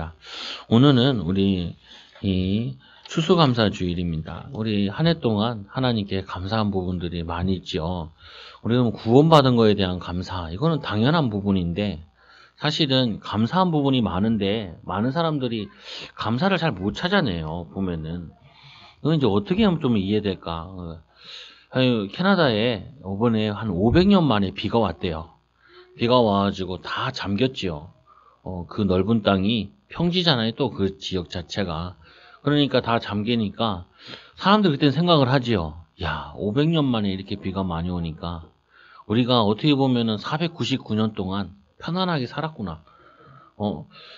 반갑습니다. 오늘은 우리 이 추수감사 주일입니다. 우리 한 해 동안 하나님께 감사한 부분들이 많이 있죠. 우리는 구원받은 거에 대한 감사, 이거는 당연한 부분인데 사실은 감사한 부분이 많은데 많은 사람들이 감사를 잘 못 찾아내요. 보면은 이건 이제 어떻게 하면 좀 이해될까? 캐나다에 이번에 한 500년 만에 비가 왔대요. 비가 와가지고 다 잠겼지요. 그 넓은 땅이 평지잖아요. 또 그 지역 자체가. 그러니까 다 잠기니까 사람들 그때는 생각을 하지요. 야, 500년 만에 이렇게 비가 많이 오니까 우리가 어떻게 보면은 499년 동안 편안하게 살았구나.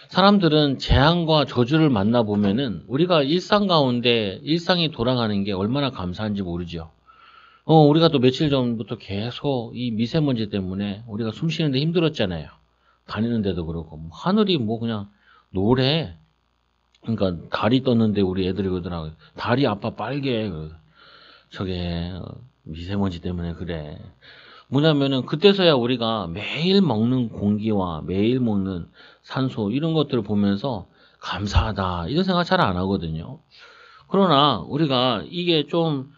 사람들은 재앙과 저주를 만나보면은 우리가 일상 가운데 일상이 돌아가는 게 얼마나 감사한지 모르죠. 우리가 또 며칠 전부터 계속 이 미세먼지 때문에 우리가 숨 쉬는데 힘들었잖아요. 다니는데도 그렇고 하늘이 뭐 그냥 노래. 그러니까 달이 떴는데 우리 애들이 그러더라고요. 달이 아빠 빨개. 저게 미세먼지 때문에 그래. 뭐냐면은 그때서야 우리가 매일 먹는 공기와 매일 먹는 산소 이런 것들을 보면서 감사하다 이런 생각 잘 안 하거든요. 그러나 우리가 이게 좀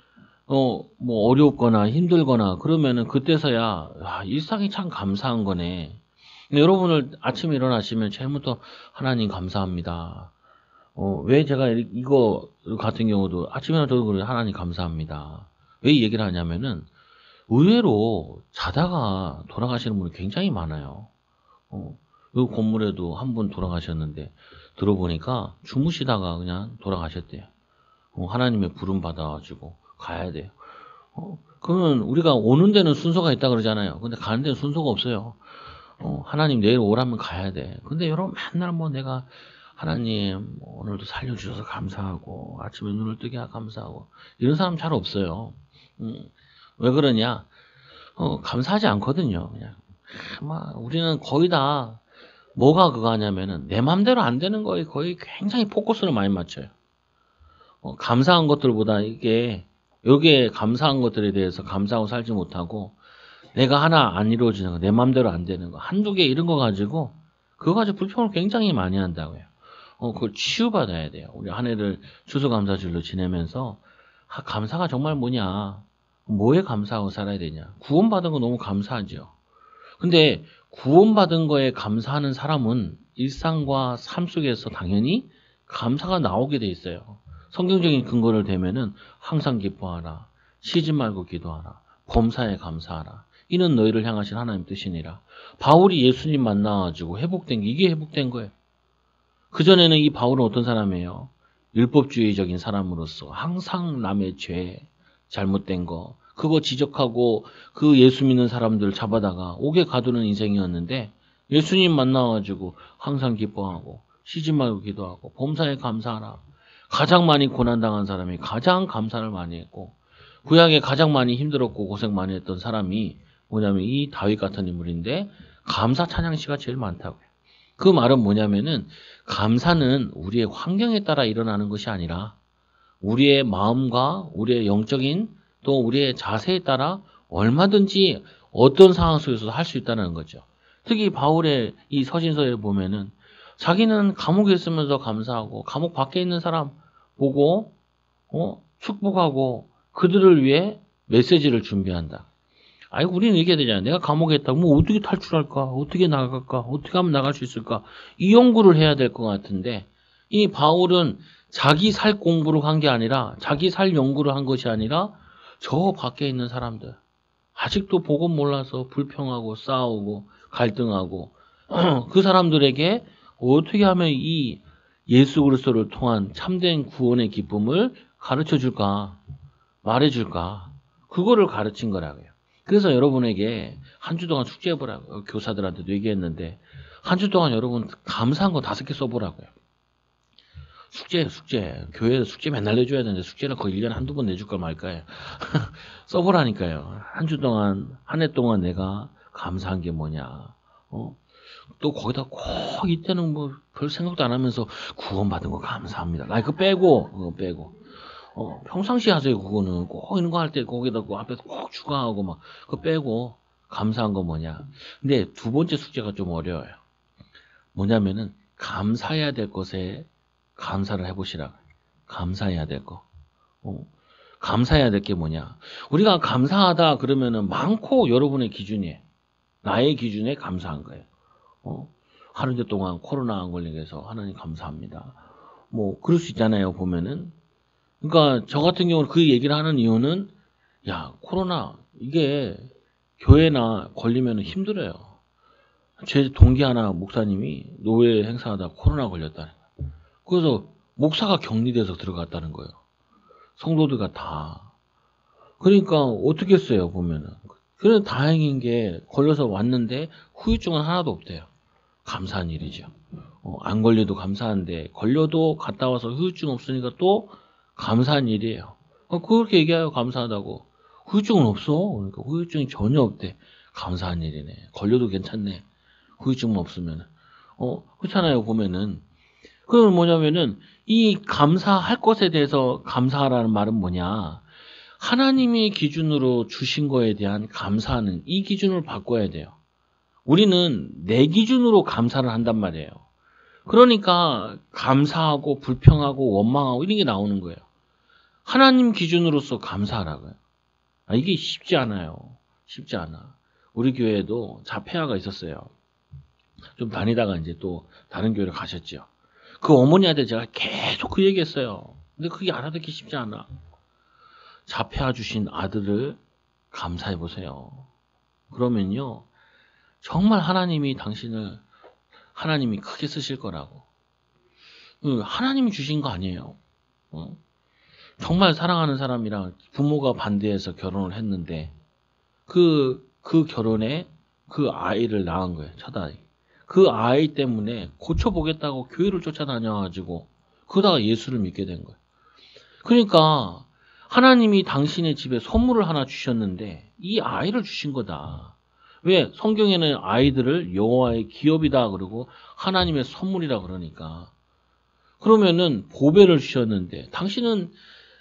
뭐 어렵거나 힘들거나 그러면은 그때서야 일상이 참 감사한 거네. 근데 여러분을 아침에 일어나시면 처음부터 하나님 감사합니다. 왜 제가 이거 같은 경우도 아침에 저도 그래요. 하나님 감사합니다. 왜 이 얘기를 하냐면은 의외로 자다가 돌아가시는 분이 굉장히 많아요. 이 건물에도 한 분 돌아가셨는데 들어보니까 주무시다가 그냥 돌아가셨대요. 하나님의 부름 받아가지고 가야 돼요. 그러면 우리가 오는 데는 순서가 있다 그러잖아요. 근데 가는 데는 순서가 없어요. 하나님 내일 오라면 가야 돼. 근데 여러분 맨날 뭐 내가 하나님 오늘도 살려주셔서 감사하고 아침에 눈을 뜨게 감사하고 이런 사람 잘 없어요. 왜 그러냐? 감사하지 않거든요. 그냥 우리는 거의 다 뭐가 그거 하냐면은 내 맘대로 안 되는 거에 거의 굉장히 포커스를 많이 맞춰요. 감사한 것들보다 여기에 감사한 것들에 대해서 감사하고 살지 못하고 내가 하나 안 이루어지는 거, 내 맘대로 안 되는 거, 한두 개 이런 거 가지고 그거 가지고 불평을 굉장히 많이 한다고요. 그걸 치유받아야 돼요. 우리 한 해를 추수감사주일로 지내면서 감사가 정말 뭐냐, 뭐에 감사하고 살아야 되냐. 구원받은 거 너무 감사하죠. 근데 구원받은 거에 감사하는 사람은 일상과 삶 속에서 당연히 감사가 나오게 돼 있어요. 성경적인 근거를 대면은 항상 기뻐하라, 쉬지 말고 기도하라, 범사에 감사하라. 이는 너희를 향하신 하나님 뜻이니라. 바울이 예수님 만나가지고 회복된 게 이게 회복된 거예요. 그전에는 이 바울은 어떤 사람이에요? 율법주의적인 사람으로서 항상 남의 죄, 잘못된 거, 그거 지적하고 그 예수 믿는 사람들 잡아다가 옥에 가두는 인생이었는데 예수님 만나가지고 항상 기뻐하고 쉬지 말고 기도하고 범사에 감사하라. 가장 많이 고난당한 사람이 가장 감사를 많이 했고 구약에 가장 많이 힘들었고 고생 많이 했던 사람이 뭐냐면 이 다윗 같은 인물인데 감사 찬양시가 제일 많다고요. 그 말은 뭐냐면은 감사는 우리의 환경에 따라 일어나는 것이 아니라 우리의 마음과 우리의 영적인 또 우리의 자세에 따라 얼마든지 어떤 상황 속에서도 할 수 있다는 거죠. 특히 바울의 이 서신서에 보면은 자기는 감옥에 있으면서 감사하고 감옥 밖에 있는 사람 보고 축복하고 그들을 위해 메시지를 준비한다. 우리는 얘기해야 되잖아요. 내가 감옥에 있다고 뭐 어떻게 탈출할까? 어떻게 나갈까? 어떻게 하면 나갈 수 있을까? 이 연구를 해야 될 것 같은데 이 바울은 자기 살 공부를 한 게 아니라 자기 살 연구를 한 것이 아니라 저 밖에 있는 사람들 아직도 복음 몰라서 불평하고 싸우고 갈등하고 그 사람들에게 어떻게 하면 이 예수 그리스도를 통한 참된 구원의 기쁨을 가르쳐 줄까? 말해 줄까? 그거를 가르친 거라고요. 그래서 여러분에게 한 주 동안 숙제해보라고요. 교사들한테도 얘기했는데 한 주 동안 여러분 감사한 거 5개 써보라고요. 숙제. 교회에서 숙제 맨날 내줘야 되는데 숙제를 거의 1년에 한두 번 내줄까 말까요. 써보라니까요. 한 주 동안, 한 해 동안 내가 감사한 게 뭐냐. 또 거기다 꼭 이때는 뭐 별 생각도 안 하면서 구원받은 거 감사합니다. 그거 빼고. 평상시 하세요. 그거는 꼭 이런 거 할 때 거기다 그 앞에서 꼭 추가하고 막 그거 빼고 감사한 거 뭐냐. 근데 두 번째 숙제가 좀 어려워요. 뭐냐면은 감사해야 될 것에 감사를 해보시라. 감사해야 될 거. 감사해야 될 게 뭐냐? 우리가 감사하다 그러면은 많고 여러분의 기준이에요. 나의 기준에 감사한 거예요. 하루 동안 코로나 안 걸리게 해서 하나님 감사합니다. 뭐 그럴 수 있잖아요. 보면은. 그러니까 저 같은 경우는 그 얘기를 하는 이유는 야 코로나 이게 교회나 걸리면 힘들어요. 제 동기 하나 목사님이 노예 행사하다 코로나 걸렸다는 거예요. 그래서 목사가 격리돼서 들어갔다는 거예요. 성도들과 다. 그러니까 어떻게 했어요 보면은. 그런 다행인 게 걸려서 왔는데 후유증은 하나도 없대요. 감사한 일이죠. 안 걸려도 감사한데 걸려도 갔다 와서 후유증 없으니까 또 감사한 일이에요. 그렇게 얘기해요. 감사하다고. 후유증은 없어. 그러니까 후유증이 전혀 없대. 감사한 일이네. 걸려도 괜찮네. 후유증만 없으면. 그렇잖아요. 보면은. 그건 뭐냐면은 이 감사할 것에 대해서 감사하라는 말은 뭐냐. 하나님이 기준으로 주신 거에 대한 감사하는 이 기준을 바꿔야 돼요. 우리는 내 기준으로 감사를 한단 말이에요. 그러니까 감사하고 불평하고 원망하고 이런 게 나오는 거예요. 하나님 기준으로서 감사하라고요. 이게 쉽지 않아요. 쉽지 않아. 우리 교회에도 자폐아가 있었어요. 좀 다니다가 이제 또 다른 교회를 가셨죠. 그 어머니한테 제가 계속 그 얘기했어요. 근데 그게 알아듣기 쉽지 않아. 자폐아 주신 아들을 감사해 보세요. 그러면요. 정말 하나님이 당신을 하나님이 크게 쓰실 거라고. 하나님이 주신 거 아니에요. 정말 사랑하는 사람이랑 부모가 반대해서 결혼을 했는데 그 결혼에 그 아이를 낳은 거예요. 첫 아이. 그 아이 때문에 고쳐보겠다고 교회를 쫓아다녀가지고 그러다가 예수를 믿게 된 거예요. 그러니까 하나님이 당신의 집에 선물을 하나 주셨는데 이 아이를 주신 거다. 왜? 성경에는 아이들을 여호와의 기업이다 그러고 하나님의 선물이라 그러니까. 그러면은 보배를 주셨는데 당신은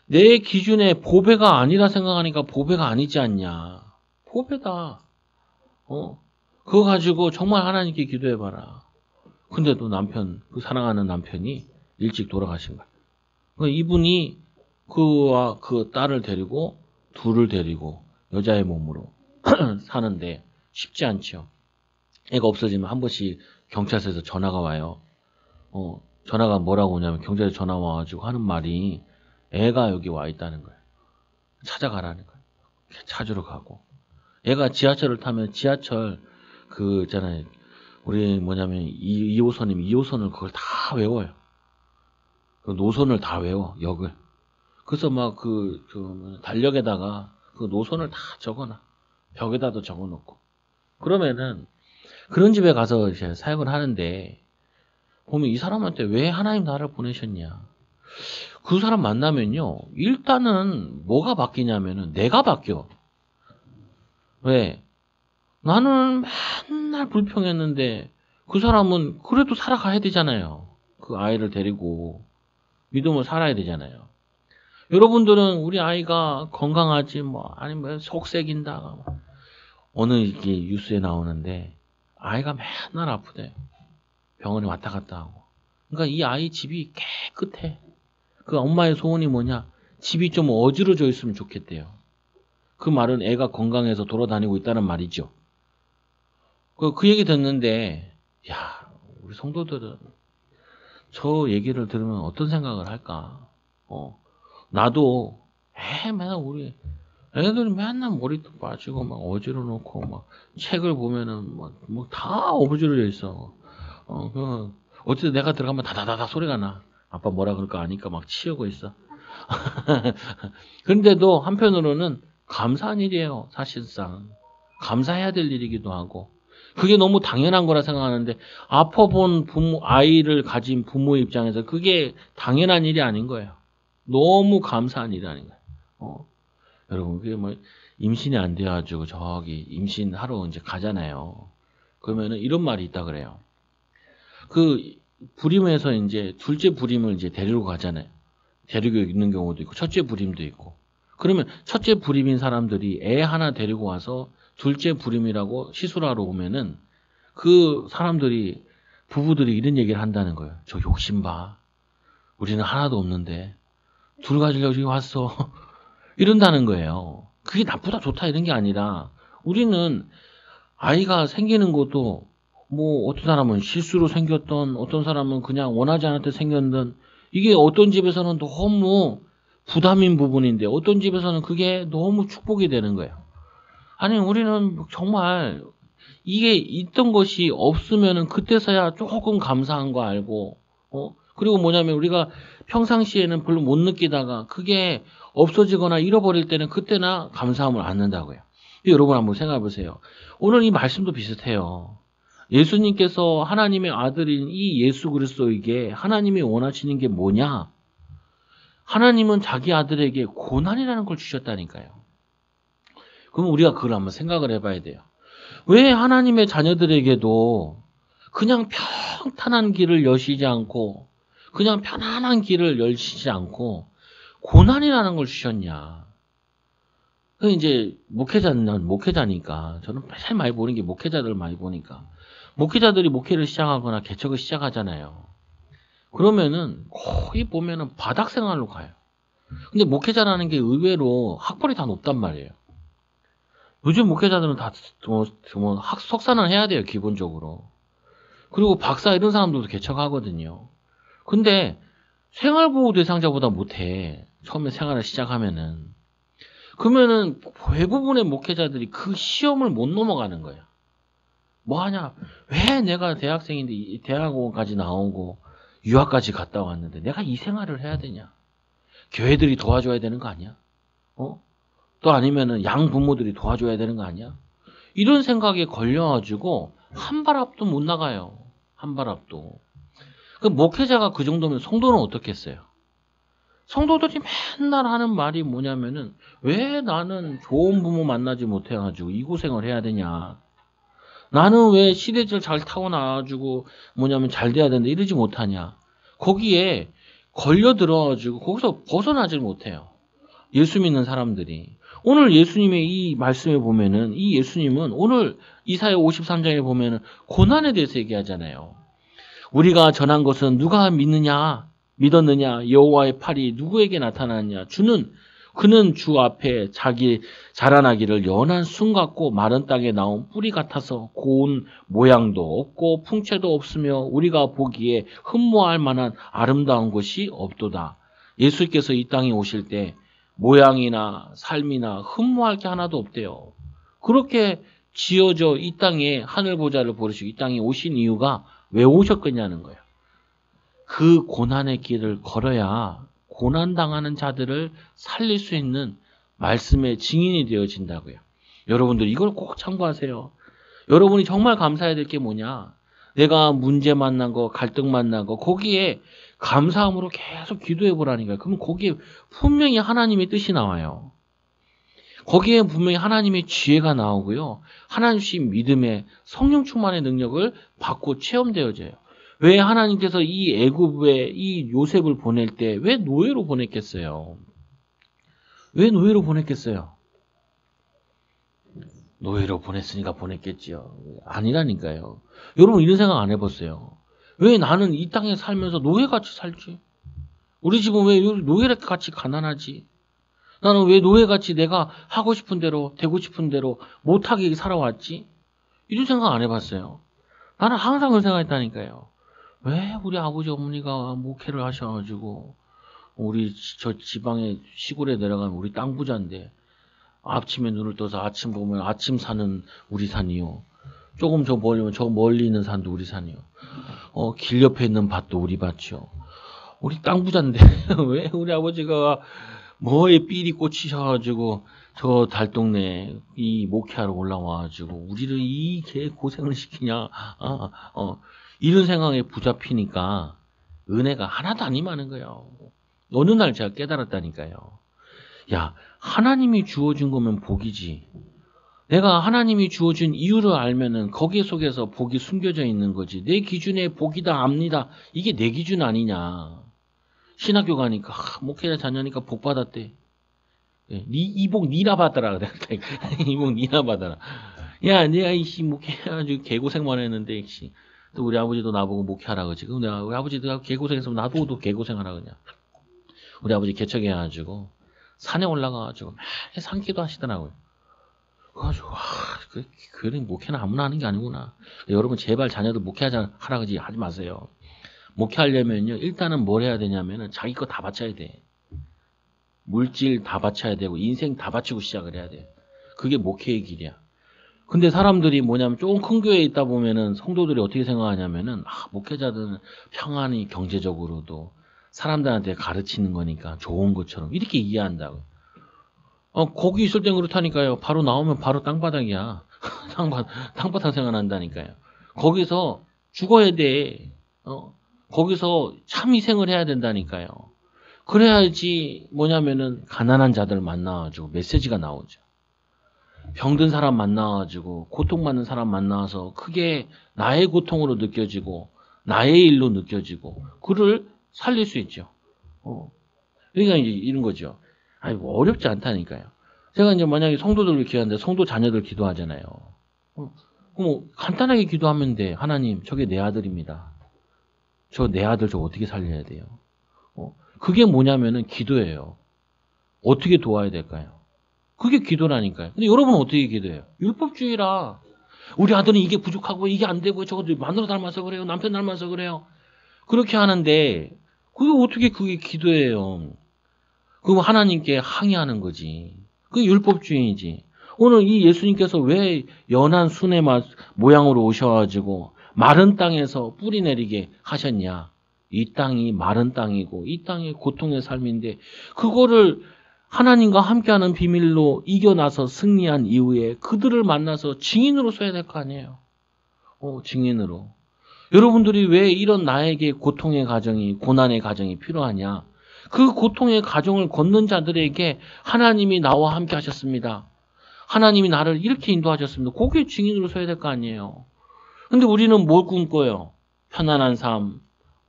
내 기준에 보배가 아니라 생각하니까 보배가 아니지 않냐. 보배다. 그거 가지고 정말 하나님께 기도해봐라. 근데도 남편, 그 사랑하는 남편이 일찍 돌아가신 거야. 그러니까 이분이 그와 그 딸을 데리고 둘을 데리고 여자의 몸으로 사는데 쉽지 않죠. 애가 없어지면 한 번씩 경찰서에서 전화가 와요. 전화가 뭐라고 오냐면 경찰에 전화 와가지고 하는 말이 애가 여기 와 있다는 거예요. 찾아가라는 거예요. 찾으러 가고. 애가 지하철을 타면 지하철 그 있잖아요. 우리 뭐냐면 2호선이면 2호선을 그걸 다 외워요. 그 노선을 다 외워 역을. 그래서 막 그 달력에다가 그 노선을 다 적어놔. 벽에다도 적어놓고. 그러면은 그런 집에 가서 이제 사역을 하는데 보면 이 사람한테 왜 하나님 나를 보내셨냐. 그 사람 만나면요. 일단은 뭐가 바뀌냐면은 내가 바뀌어. 왜? 나는 맨날 불평했는데 그 사람은 그래도 살아가야 되잖아요. 그 아이를 데리고 믿음을 살아야 되잖아요. 여러분들은 우리 아이가 건강하지 뭐 아니면 속색인다 어느 이게 뉴스에 나오는데 아이가 맨날 아프대. 병원에 왔다 갔다 하고. 그러니까 이 아이 집이 깨끗해. 그 엄마의 소원이 뭐냐? 집이 좀 어지러져 있으면 좋겠대요. 그 말은 애가 건강해서 돌아다니고 있다는 말이죠. 그 얘기 듣는데 야 우리 성도들은 저 얘기를 들으면 어떤 생각을 할까? 나도 맨날 우리 애들이 맨날 머리도 빠지고 막 어지러 놓고 막 책을 보면은 막 다 어부지러져 있어. 어쨌든 내가 들어가면 다다다다 소리가 나. 아빠 뭐라 그럴까 아니까 막 치우고 있어. 그런데도 한편으로는 감사한 일이에요. 사실상 감사해야 될 일이기도 하고 그게 너무 당연한 거라 생각하는데 아파본 아이를 가진 부모 입장에서 그게 당연한 일이 아닌 거예요. 너무 감사한 일이 아닌 거예요. 여러분 그게 뭐 임신이 안 돼가지고 저기 임신하러 이제 가잖아요. 그러면은 이런 말이 있다 그래요. 그 불임에서 이제 둘째 불임을 이제 데리고 가잖아요. 데리고 있는 경우도 있고 첫째 불임도 있고. 그러면 첫째 불임인 사람들이 애 하나 데리고 와서 둘째 불임이라고 시술하러 오면은 그 사람들이 부부들이 이런 얘기를 한다는 거예요. 저 욕심 봐. 우리는 하나도 없는데 둘 가지려고 지금 왔어. 이런다는 거예요. 그게 나쁘다 좋다 이런 게 아니라 우리는 아이가 생기는 것도 뭐 어떤 사람은 실수로 생겼던 어떤 사람은 그냥 원하지 않았을 때 생겼던 이게 어떤 집에서는 너무 부담인 부분인데 어떤 집에서는 그게 너무 축복이 되는 거예요. 아니 우리는 정말 이게 있던 것이 없으면은 그때서야 조금 감사한 거 알고 그리고 뭐냐면 우리가 평상시에는 별로 못 느끼다가 그게 없어지거나 잃어버릴 때는 그때나 감사함을 안는다고요. 여러분 한번 생각해 보세요. 오늘 이 말씀도 비슷해요. 예수님께서 하나님의 아들인 이 예수 그리스도에게 하나님이 원하시는 게 뭐냐? 하나님은 자기 아들에게 고난이라는 걸 주셨다니까요. 그럼 우리가 그걸 한번 생각을 해봐야 돼요. 왜 하나님의 자녀들에게도 그냥 평탄한 길을 여시지 않고 그냥 편안한 길을 열시지 않고 고난이라는 걸 주셨냐? 그 이제 목회자니까 저는 제일 많이 보는 게 목회자들 많이 보니까 목회자들이 목회를 시작하거나 개척을 시작하잖아요. 그러면은 거의 보면은 바닥 생활로 가요. 근데 목회자라는 게 의외로 학벌이 다 높단 말이에요. 요즘 목회자들은 다 석사는 해야 돼요, 기본적으로. 그리고 박사 이런 사람들도 개척하거든요. 근데 생활보호 대상자보다 못해. 처음에 생활을 시작하면은. 그러면은 대부분의 목회자들이 그 시험을 못 넘어가는 거야. 뭐 하냐? 왜 내가 대학생인데 대학원까지 나오고 유학까지 갔다 왔는데 내가 이 생활을 해야 되냐? 교회들이 도와줘야 되는 거 아니야? 또 아니면은 양 부모들이 도와줘야 되는 거 아니야? 이런 생각에 걸려가지고 한 발 앞도 못 나가요. 한 발 앞도. 그 목회자가 그 정도면 성도는 어떻겠어요? 성도들이 맨날 하는 말이 뭐냐면은 왜 나는 좋은 부모 만나지 못해가지고 이 고생을 해야 되냐? 나는 왜 시대질 잘 타고 나가지고 뭐냐면 잘 돼야 되는데 이러지 못하냐? 거기에 걸려 들어가지고 거기서 벗어나질 못해요. 예수 믿는 사람들이. 오늘 예수님의 이 말씀에 보면은 이 예수님은 오늘 이사야 53장에 보면은 고난에 대해서 얘기하잖아요. 우리가 전한 것은 누가 믿었느냐? 여호와의 팔이 누구에게 나타났냐? 그는 주 앞에 자기 자라나기를 연한 순 같고 마른 땅에 나온 뿌리 같아서 고운 모양도 없고 풍채도 없으며 우리가 보기에 흠모할 만한 아름다운 것이 없도다. 예수께서 이 땅에 오실 때 모양이나 삶이나 흠모할 게 하나도 없대요. 그렇게 지어져 이 땅에 하늘 보좌를 부르시고 이 땅에 오신 이유가 왜 오셨겠냐는 거예요. 그 고난의 길을 걸어야 고난당하는 자들을 살릴 수 있는 말씀의 증인이 되어진다고요. 여러분들 이걸 꼭 참고하세요. 여러분이 정말 감사해야 될 게 뭐냐? 내가 문제 만난 거, 갈등 만난 거 거기에 감사함으로 계속 기도해 보라니까요. 그러면 거기에 분명히 하나님의 뜻이 나와요. 거기에 분명히 하나님의 지혜가 나오고요. 하나님 주신 믿음의 성령 충만의 능력을 받고 체험되어져요. 왜 하나님께서 이 애굽에 이 요셉을 보낼 때 왜 노예로 보냈겠어요? 왜 노예로 보냈겠어요? 노예로 보냈으니까 보냈겠지요. 아니라니까요. 여러분 이런 생각 안 해봤어요? 왜 나는 이 땅에 살면서 노예같이 살지? 우리 집은 왜 노예같이 가난하지? 나는 왜 노예같이 내가 하고 싶은 대로 되고 싶은 대로 못하게 살아왔지? 이런 생각 안 해봤어요. 나는 항상 그런 생각했다니까요. 왜 우리 아버지 어머니가 목회를 하셔가지고 우리 저 지방에 시골에 내려가면 우리 땅 부자인데 아침에 눈을 떠서 아침 보면 아침 산은 우리 산이요. 조금 저 멀리면 저 멀리 있는 산도 우리 산이요. 길 옆에 있는 밭도 우리 밭이요. 우리 땅 부자인데 왜 우리 아버지가 뭐에 삘이 꽂히셔가지고 저 달동네에 이 목회하러 올라와가지고 우리를 이개 고생을 시키냐? 이런 생각에 붙잡히니까 은혜가 하나도 안 임하는 거예요. 어느 날 제가 깨달았다니까요. 야, 하나님이 주어준 거면 복이지. 내가 하나님이 주어준 이유를 알면은 거기 속에서 복이 숨겨져 있는 거지. 내 기준에 복이다, 압니다. 이게 내 기준 아니냐. 신학교 가니까 목회자 자녀니까 복 받았대. 이 복 니나 받아라. 이 복 니나 받아라. 야, 내가 이씨 목회해가지고 개고생만 했는데 이씨. 또 우리 아버지도 나보고 목회하라 그러지. 그럼 내가 우리 아버지가 개고생했으면 나보고 또 개고생하라 그냥. 우리 아버지 개척해가지고 산에 올라가가지고 매일 산기도 하시더라고요. 그래가지고 그 교회는 목회는 아무나 하는 게 아니구나. 여러분 제발 자녀들 목회하라 그러지 하지 마세요. 목회하려면요 일단은 뭘 해야 되냐면은 자기 거 다 바쳐야 돼. 물질 다 바쳐야 되고 인생 다 바치고 시작을 해야 돼. 그게 목회의 길이야. 근데 사람들이 뭐냐면 조금 큰 교회에 있다 보면은 성도들이 어떻게 생각하냐면은 목회자들은 평안히 경제적으로도 사람들한테 가르치는 거니까 좋은 것처럼 이렇게 이해한다고. 거기 있을 땐 그렇다니까요. 바로 나오면 바로 땅바닥이야. 땅바닥 생활한다니까요. 거기서 죽어야 돼. 거기서 참 희생을 해야 된다니까요. 그래야지 뭐냐면은 가난한 자들 만나가지고 메시지가 나오죠. 병든 사람 만나가지고 고통받는 사람 만나서 그게 나의 고통으로 느껴지고 나의 일로 느껴지고 그를 살릴 수 있죠. 그러니까 이제 이런 거죠. 아이고 어렵지 않다니까요. 제가 이제 만약에 성도들을 기도하는데 성도 자녀들 기도하잖아요. 그럼 간단하게 기도하면 돼. 하나님 저게 내 아들입니다. 저 내 아들 저 어떻게 살려야 돼요? 그게 뭐냐면은 기도예요. 어떻게 도와야 될까요? 그게 기도라니까요. 근데 여러분은 어떻게 기도해요? 율법주의라. 우리 아들은 이게 부족하고 이게 안 되고 저거 마누라 닮아서 그래요. 남편 닮아서 그래요. 그렇게 하는데 그게 어떻게 그게 기도예요? 그럼 하나님께 항의하는 거지. 그게 율법주의이지. 오늘 이 예수님께서 왜 연한 순의 모양으로 오셔가지고 마른 땅에서 뿌리 내리게 하셨냐? 이 땅이 마른 땅이고 이 땅이 고통의 삶인데 그거를 하나님과 함께하는 비밀로 이겨나서 승리한 이후에 그들을 만나서 증인으로 써야 될 거 아니에요. 증인으로. 여러분들이 왜 이런 나에게 고통의 가정이 고난의 가정이 필요하냐? 그 고통의 가정을 걷는 자들에게 하나님이 나와 함께 하셨습니다. 하나님이 나를 이렇게 인도하셨습니다. 그게 증인으로 서야 될 거 아니에요. 근데 우리는 뭘 꿈꿔요? 편안한 삶,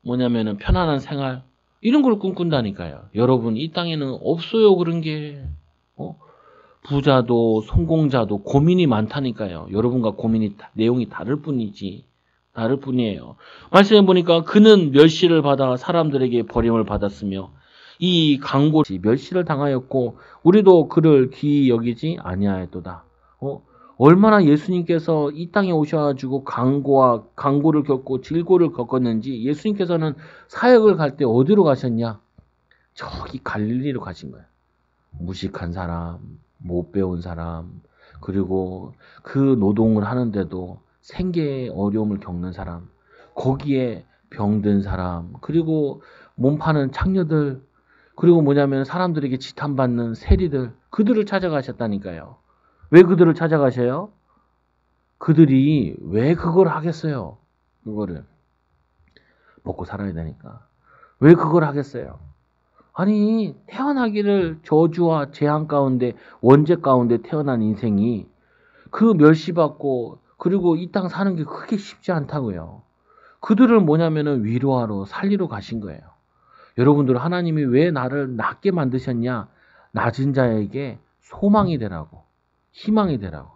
뭐냐면은 편안한 생활, 이런 걸 꿈꾼다니까요. 여러분, 이 땅에는 없어요, 그런 게. 부자도, 성공자도 고민이 많다니까요. 여러분과 고민이, 내용이 다를 뿐이지. 다를 뿐이에요. 말씀해 보니까 그는 멸시를 받아 사람들에게 버림을 받았으며 이 강고지 멸시를 당하였고 우리도 그를 귀히 여기지 아니하였도다. 얼마나 예수님께서 이 땅에 오셔가지고 강고를 겪고 질고를 겪었는지 예수님께서는 사역을 갈 때 어디로 가셨냐? 저기 갈릴리로 가신 거예요. 무식한 사람, 못 배운 사람, 그리고 그 노동을 하는데도 생계의 어려움을 겪는 사람, 거기에 병든 사람, 그리고 몸 파는 창녀들, 그리고 뭐냐면 사람들에게 지탄받는 세리들, 그들을 찾아가셨다니까요. 왜 그들을 찾아가셔요? 그들이 왜 그걸 하겠어요? 그거를 먹고 살아야 되니까. 왜 그걸 하겠어요? 아니 태어나기를 저주와 재앙 가운데 원죄 가운데 태어난 인생이 그 멸시받고 그리고 이 땅 사는 게 그렇게 쉽지 않다고요. 그들을 뭐냐면은 위로하러 살리러 가신 거예요. 여러분들 하나님이 왜 나를 낮게 만드셨냐? 낮은 자에게 소망이 되라고, 희망이 되라고.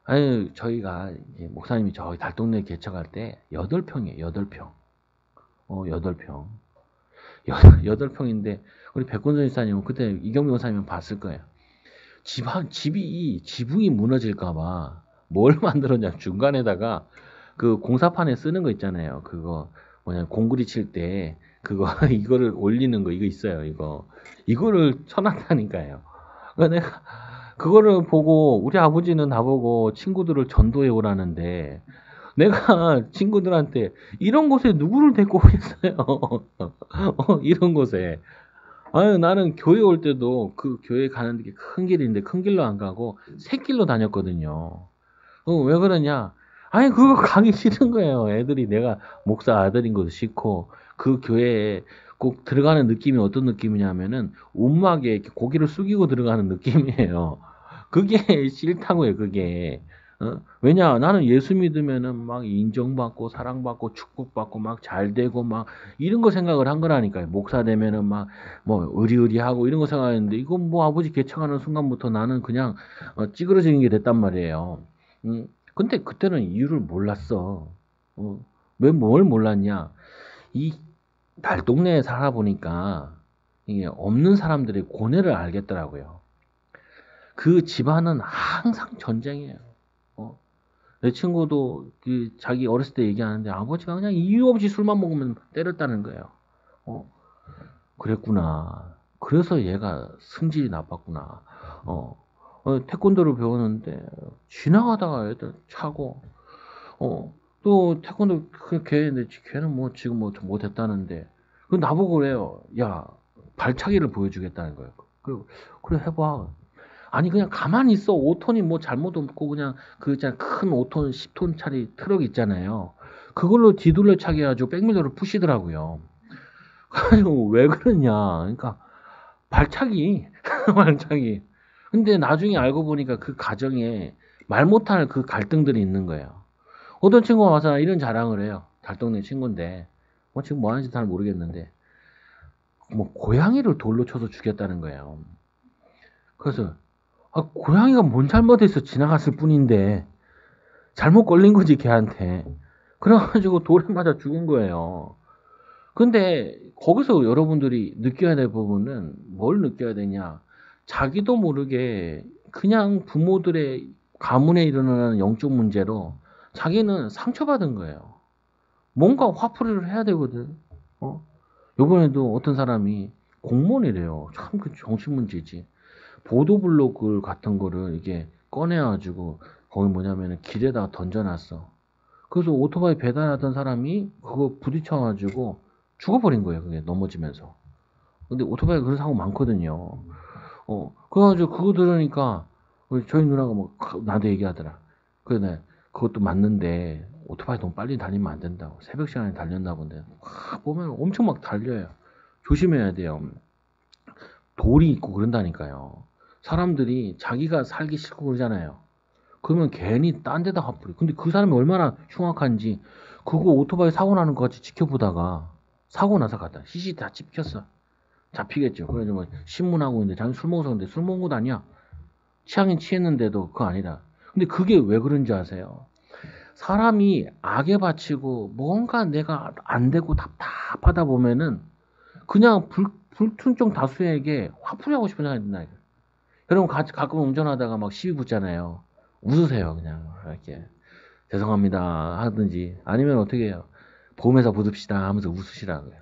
아니 저희가 이제 목사님이 저희 달동네 개척할 때 8평이에요. 8평. 8평. 8평인데 우리 백군선 집사님은 그때 이경민 원사님은 봤을 거예요. 지붕이 무너질까봐 뭘 만들었냐 중간에다가 그 공사판에 쓰는 거 있잖아요. 그거 뭐냐 공구리 칠 때 그거 이거를 올리는 거 이거 있어요. 이거를 쳐놨다니까요. 그러니까 내가 그거를 보고 우리 아버지는 나보고 친구들을 전도해 오라는데 내가 친구들한테 이런 곳에 누구를 데리고 오겠어요. 이런 곳에. 아유, 나는 교회 올 때도 그 교회 가는 게 큰 길인데 큰 길로 안 가고 새길로 다녔거든요. 왜 그러냐? 아니, 그거 가기 싫은 거예요. 애들이 내가 목사 아들인 것도 싫고 그 교회에 꼭 들어가는 느낌이 어떤 느낌이냐면은 움막에 이렇게 고개를 숙이고 들어가는 느낌이에요. 그게 싫다고요, 그게. 왜냐, 나는 예수 믿으면은 막 인정받고 사랑받고 축복받고 막 잘되고 막 이런 거 생각을 한 거라니까요. 목사 되면은 막 뭐 의리의리하고 이런 거 생각했는데 이건 뭐 아버지 개척하는 순간부터 나는 그냥 찌그러지는 게 됐단 말이에요. 근데 그때는 이유를 몰랐어. 왜 뭘 몰랐냐? 이 달동네에 살아보니까 이게 없는 사람들의 고뇌를 알겠더라고요. 그 집안은 항상 전쟁이에요. 어, 내 친구도 그 자기 어렸을 때 얘기하는데 아버지가 그냥 이유 없이 술만 먹으면 때렸다는 거예요. 어, 그랬구나. 그래서 얘가 승질이 나빴구나. 태권도를 배웠는데 지나가다가 애들 차고 또 태권도 걔는 뭐 지금 뭐 못했다는데 그 나보고 그래요. 야 발차기를 보여주겠다는 거예요. 그래 해봐. 아니 그냥 가만히 있어. 5톤이 뭐 잘못 없고 그냥 그 있잖아 큰 5톤 10톤짜리 트럭 있잖아요. 그걸로 뒤둘러 차게 해가지고 백밀러를 푸시더라고요. 그래가지고 왜 그러냐. 그러니까 발차기 발차기. 근데 나중에 알고 보니까 그 가정에 말 못할 그 갈등들이 있는 거예요. 어떤 친구가 와서 이런 자랑을 해요. 달동네 친구인데 뭐 지금 뭐 하는지 잘 모르겠는데 뭐 고양이를 돌로 쳐서 죽였다는 거예요. 그래서 고양이가 뭔 잘못해서 지나갔을 뿐인데 잘못 걸린 거지 걔한테. 그래가지고 돌에 맞아 죽은 거예요. 근데 거기서 여러분들이 느껴야 될 부분은 뭘 느껴야 되냐. 자기도 모르게 그냥 부모들의 가문에 일어나는 영적 문제로 자기는 상처받은 거예요. 뭔가 화풀이를 해야 되거든. 요번에도 어떤 사람이 공무원이래요. 참 그 정신 문제지. 보도블록 같은 거를 이게 꺼내가지고 거기 뭐냐면은 길에다가 던져놨어. 그래서 오토바이 배달하던 사람이 그거 부딪혀가지고 죽어버린 거예요. 그게 넘어지면서. 근데 오토바이 그런 사고 많거든요. 그래가지고 그거 들으니까 저희 누나가 뭐 나한테 얘기하더라. 그래, 네, 그것도 맞는데 오토바이 너무 빨리 달리면 안 된다고. 새벽 시간에 달렸나 본데. 보면 엄청 막 달려요. 조심해야 돼요. 돌이 있고 그런다니까요. 사람들이 자기가 살기 싫고 그러잖아요. 그러면 괜히 딴 데다 화풀이. 근데 그 사람이 얼마나 흉악한지 그거 오토바이 사고 나는 거 같이 지켜보다가 사고 나서 갔다. CCTV 다 찍혔어. 잡히겠죠. 그래서 뭐 신문하고 있는데 자기 술 먹어서 그런데 술 먹은 것도 아니야. 취향이 취했는데도 그거 아니다. 근데 그게 왜 그런지 아세요? 사람이 악에 바치고 뭔가 내가 안 되고 답답하다 보면은 그냥 불특정 다수에게 화풀이하고 싶은 생각이 든다. 여러분 가끔 운전하다가 막 시비 붙잖아요. 웃으세요 그냥 이렇게 죄송합니다 하든지 아니면 어떻게 해요. 보험회사 붙읍시다 하면서 웃으시라고요.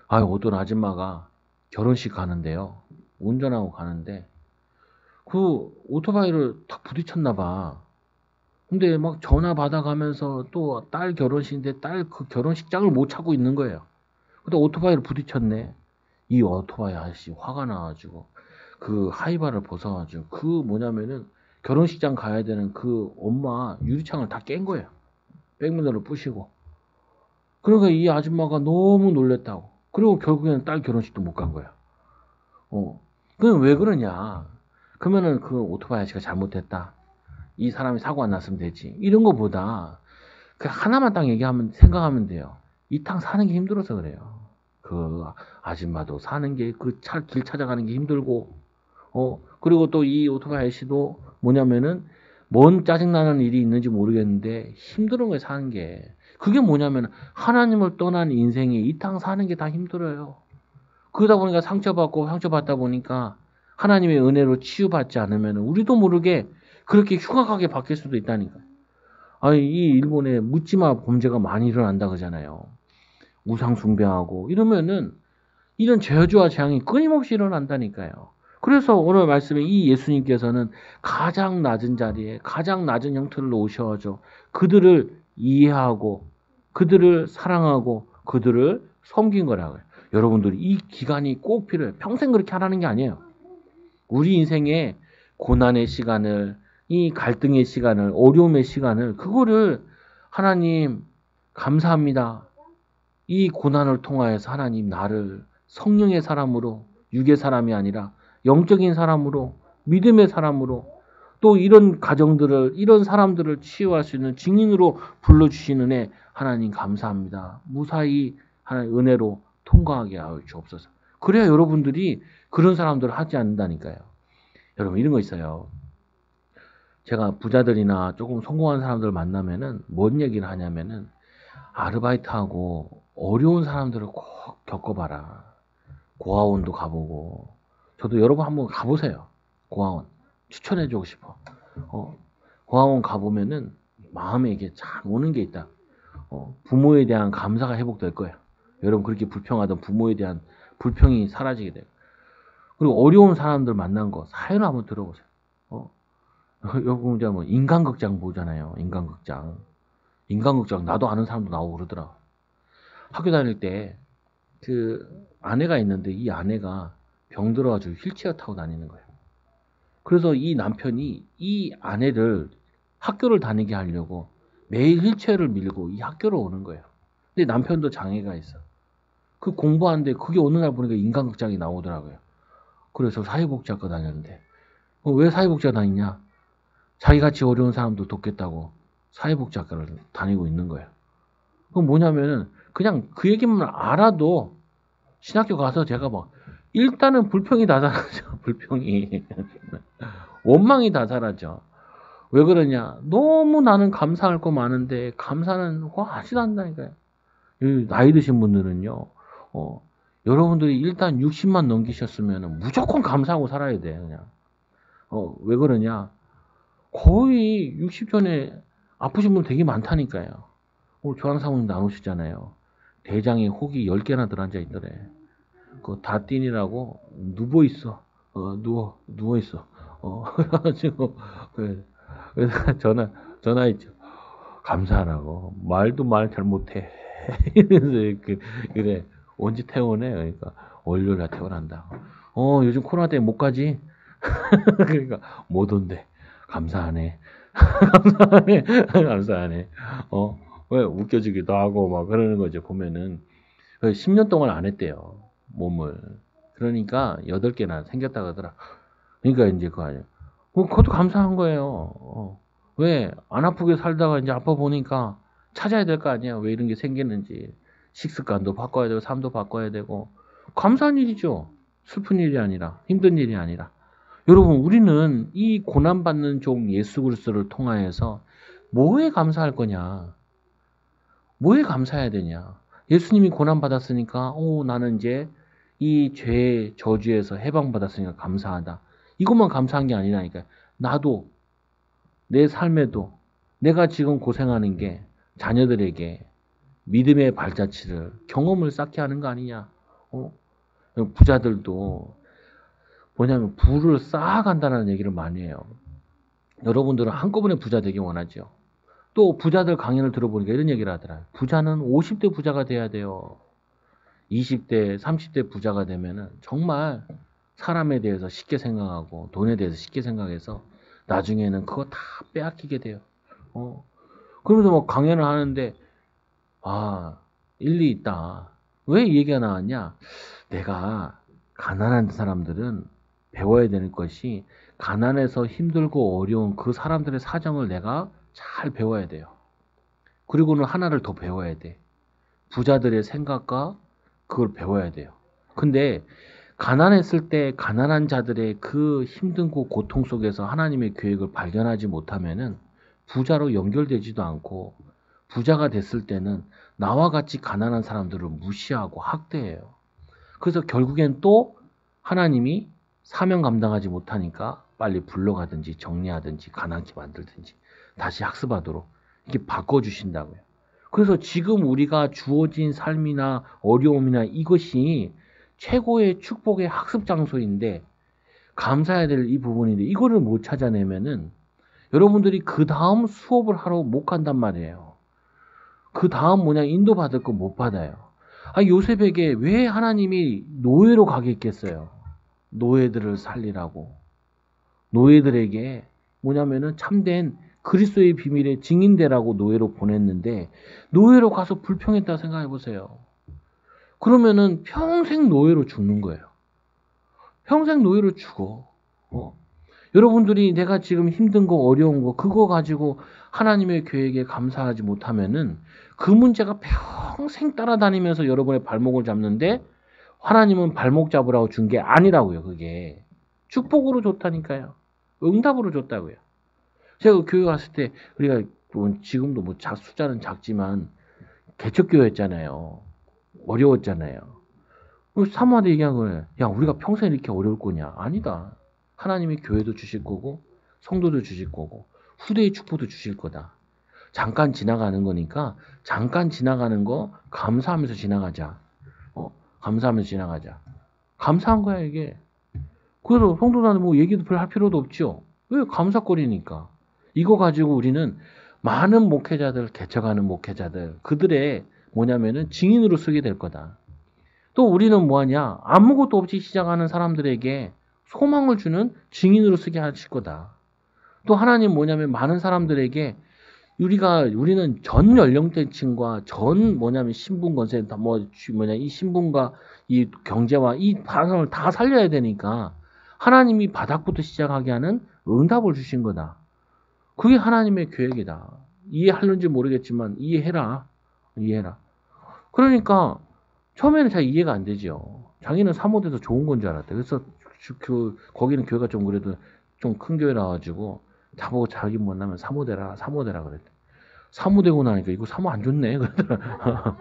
어떤 아줌마가 결혼식 가는데요. 운전하고 가는데 그 오토바이를 탁 부딪혔나 봐. 근데 막 전화 받아가면서 또 딸 결혼식인데 딸 그 결혼식장을 못 찾고 있는 거예요. 근데 오토바이를 부딪혔네. 이 오토바이 아저씨 화가 나가지고 그 하이바를 벗어가지고 그 뭐냐면은 결혼식장 가야 되는 그 엄마 유리창을 다 깬 거예요. 백밀러로 부시고. 그러니까 이 아줌마가 너무 놀랬다고. 그리고 결국에는 딸 결혼식도 못 간 거야. 그럼 왜 그러냐. 그러면은 그 오토바이 아저씨가 잘못했다. 이 사람이 사고 안 났으면 되지. 이런 거보다 그 하나만 딱 얘기하면 생각하면 돼요. 이 땅 사는 게 힘들어서 그래요. 그 아줌마도 사는 게 그 길 찾아가는 게 힘들고 그리고 또 이 오토바이 아저씨도 뭐냐면은 뭔 짜증나는 일이 있는지 모르겠는데 힘든 거에 사는 게 그게 뭐냐면 하나님을 떠난 인생이 이 땅 사는 게 다 힘들어요. 그러다 보니까 상처받다 보니까 하나님의 은혜로 치유받지 않으면 우리도 모르게 그렇게 흉악하게 바뀔 수도 있다니까. 이 일본에 묻지마 범죄가 많이 일어난다 그러잖아요. 우상 숭배하고 이러면은 이런 저주와 재앙이 끊임없이 일어난다니까요. 그래서 오늘 말씀에 이 예수님께서는 가장 낮은 자리에 가장 낮은 형태로 오셔가지고 그들을 이해하고 그들을 사랑하고 그들을 섬긴 거라고요. 여러분들이 이 기간이 꼭 필요해요. 평생 그렇게 하라는 게 아니에요. 우리 인생의 고난의 시간을 이 갈등의 시간을 어려움의 시간을 그거를 하나님 감사합니다. 이 고난을 통하여서 하나님 나를 성령의 사람으로 육의 사람이 아니라 영적인 사람으로 믿음의 사람으로 또 이런 가정들을 이런 사람들을 치유할 수 있는 증인으로 불러주시는 애 하나님 감사합니다. 무사히 하나님 은혜로 통과하게 하여 주옵소서. 그래야 여러분들이 그런 사람들을 하지 않는다니까요. 여러분 이런 거 있어요. 제가 부자들이나 조금 성공한 사람들 만나면은 뭔 얘기를 하냐면은 아르바이트하고 어려운 사람들을 꼭 겪어봐라. 고아원도 가보고. 저도 여러분 한번 가보세요. 고아원. 추천해주고 싶어. 고아원 가보면은 마음에 이게 참 오는 게 있다. 부모에 대한 감사가 회복될 거예요. 여러분 그렇게 불평하던 부모에 대한 불평이 사라지게 돼요. 그리고 어려운 사람들 만난 거 사연을 한번 들어보세요. 여러분 이제 뭐 인간극장 보잖아요. 인간극장 나도 아는 사람도 나오고 그러더라. 학교 다닐 때 그 아내가 있는데 이 아내가 병들어가지고 휠체어 타고 다니는 거예요. 그래서 이 남편이 이 아내를 학교를 다니게 하려고 매일 휠체어를 밀고 이 학교로 오는 거예요. 근데 남편도 장애가 있어. 그 공부하는데 그게 어느 날 보니까 인간극장이 나오더라고요. 그래서 사회복지학과 다녔는데 왜 사회복지학과 다니냐? 자기같이 어려운 사람도 돕겠다고 사회복지학과를 다니고 있는 거예요. 그건 뭐냐면은 그냥 그 얘기만 알아도 신학교 가서 제가 막 일단은 불평이 다 사라져. 불평이. 원망이 다 사라져. 왜 그러냐? 너무 나는 감사할 거 많은데 감사는 하지도 않는다니까요. 나이 드신 분들은요. 여러분들이 일단 60만 넘기셨으면 무조건 감사하고 살아야 돼. 그냥. 왜 그러냐? 거의 60 전에 아프신 분 되게 많다니까요. 오늘 조항사모님 나오시잖아요. 대장에 혹이 10개나 들어앉아 있더래. 그 다띵이라고 누워있어. 누워있어. 그래가지고, 그래서 전화했죠. 감사하라고. 말도 말 잘 못해. 그래서 그래. 언제 퇴원해? 그러니까, 월요일에 퇴원한다. 요즘 코로나 때문에 못 가지? 그러니까, 못 온대. 감사하네. 감사하네. 감사하네. 왜 웃겨주기도 하고 막 그러는 거죠. 보면은 10년 동안 안 했대요. 몸을. 그러니까 8개나 생겼다 그러더라. 그러니까 이제 그거 아니에요. 그것도 감사한 거예요. 왜 안 아프게 살다가 이제 아파 보니까 찾아야 될 거 아니에요. 왜 이런 게 생겼는지. 식습관도 바꿔야 되고 삶도 바꿔야 되고 감사한 일이죠. 슬픈 일이 아니라 힘든 일이 아니라. 여러분 우리는 이 고난받는 종 예수 그리스도를 통하여서 뭐에 감사할 거냐? 뭐에 감사해야 되냐? 예수님이 고난받았으니까 나는 이제 이 죄의 저주에서 해방받았으니까 감사하다. 이것만 감사한 게 아니라니까요. 나도 내 삶에도 내가 지금 고생하는 게 자녀들에게 믿음의 발자취를 경험을 쌓게 하는 거 아니냐? 부자들도 뭐냐면 부를 쌓아간다는 얘기를 많이 해요. 여러분들은 한꺼번에 부자 되기 원하죠. 또 부자들 강연을 들어보니까 이런 얘기를 하더라. 부자는 50대 부자가 돼야 돼요. 20대, 30대 부자가 되면은 정말 사람에 대해서 쉽게 생각하고 돈에 대해서 쉽게 생각해서 나중에는 그거 다 빼앗기게 돼요. 그러면서 뭐 강연을 하는데 일리 있다. 왜 이 얘기가 나왔냐? 내가 가난한 사람들은 배워야 되는 것이 가난해서 힘들고 어려운 그 사람들의 사정을 내가 잘 배워야 돼요. 그리고는 하나를 더 배워야 돼. 부자들의 생각과 그걸 배워야 돼요. 근데 가난했을 때 가난한 자들의 그 힘든고 고통 속에서 하나님의 계획을 발견하지 못하면은 부자로 연결되지도 않고 부자가 됐을 때는 나와 같이 가난한 사람들을 무시하고 학대해요. 그래서 결국엔 또 하나님이 사명 감당하지 못하니까 빨리 불러가든지 정리하든지 가난케 만들든지 다시 학습하도록 이렇게 바꿔주신다고요. 그래서 지금 우리가 주어진 삶이나 어려움이나 이것이 최고의 축복의 학습 장소인데 감사해야 될 이 부분인데 이거를 못 찾아내면은 여러분들이 그 다음 수업을 하러 못 간단 말이에요. 그 다음 인도 받을 거 못 받아요. 요셉에게 왜 하나님이 노예로 가게 했겠어요? 노예들을 살리라고. 노예들에게 참된 그리스도의 비밀의 증인되라고 노예로 보냈는데 노예로 가서 불평했다 생각해 보세요. 그러면은 평생 노예로 죽는 거예요. 평생 노예로 죽어. 여러분들이 내가 지금 힘든 거 어려운 거 그거 가지고 하나님의 계획에 감사하지 못하면은 그 문제가 평생 따라다니면서 여러분의 발목을 잡는데 하나님은 발목 잡으라고 준 게 아니라고요. 그게 축복으로 줬다니까요. 응답으로 줬다고요. 제가 교회 갔을 때 우리가 뭐 지금도 뭐 숫자는 작지만 개척교회였잖아요. 어려웠잖아요. 사모한테 얘기한 거예요. 야, 우리가 평생 이렇게 어려울 거냐? 아니다. 하나님이 교회도 주실 거고 성도도 주실 거고 후대의 축복도 주실 거다. 잠깐 지나가는 거니까 잠깐 지나가는 거 감사하면서 지나가자. 감사하면서 지나가자. 감사한 거야 이게. 그래서 성도들한테 뭐 얘기도 별 할 필요도 없죠. 왜? 감사거리니까. 이거 가지고 우리는 많은 목회자들, 개척하는 목회자들, 그들의 뭐냐면은 증인으로 쓰게 될 거다. 또 우리는 뭐하냐? 아무것도 없이 시작하는 사람들에게 소망을 주는 증인으로 쓰게 하실 거다. 또 하나님 뭐냐면 많은 사람들에게 우리는 전 연령대층과 전 뭐냐면 신분 건세 이 신분과 이 경제와 이 사람을 다 살려야 되니까 하나님이 바닥부터 시작하게 하는 응답을 주신 거다. 그게 하나님의 계획이다. 이해하는지 모르겠지만 이해해라. 이해해라. 그러니까 처음에는 잘 이해가 안 되죠. 자기는 사모돼서 좋은 건 줄 알았대. 그래서 거기는 교회가 좀 그래도 좀 큰 교회라 가지고 자보고 자기 만나면 사모되라 그랬대. 사모되고 나니까 이거 사모 안 좋네 그러더라.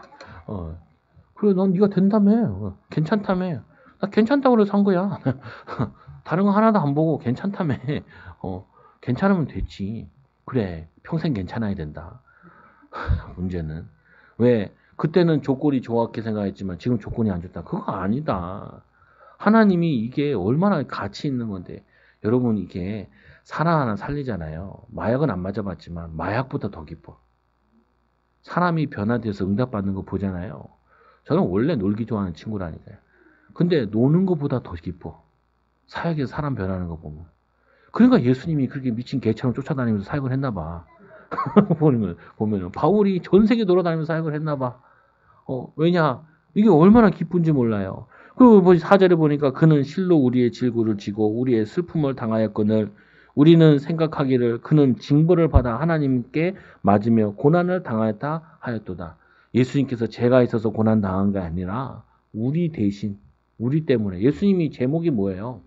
그래 넌 네가 된다며. 괜찮다며. 나 괜찮다고 그래서 산 거야. 다른 거 하나도 안 보고 괜찮다며. 괜찮으면 됐지. 그래 평생 괜찮아야 된다. 문제는 왜 그때는 조건이 좋았게 생각했지만 지금 조건이 안 좋다. 그거 아니다. 하나님이 이게 얼마나 가치 있는 건데 여러분 이게 사람 하나 살리잖아요. 마약은 안 맞아봤지만 마약보다 더 기뻐. 사람이 변화돼서 응답받는 거 보잖아요. 저는 원래 놀기 좋아하는 친구라니까요. 근데 노는 것보다 더 기뻐. 사역에서 사람 변하는 거 보면. 그러니까 예수님이 그렇게 미친 개처럼 쫓아다니면서 사역을 했나 봐. 보면은 바울이 전 세계 돌아다니면서 사역을 했나 봐. 왜냐? 이게 얼마나 기쁜지 몰라요. 그리고 4절에 보니까 그는 실로 우리의 질고를 지고 우리의 슬픔을 당하였거늘 우리는 생각하기를 그는 징벌을 받아 하나님께 맞으며 고난을 당하였다 하였도다. 예수님께서 죄가 있어서 고난 당한 게 아니라 우리 대신 우리 때문에. 예수님이 제목이 뭐예요?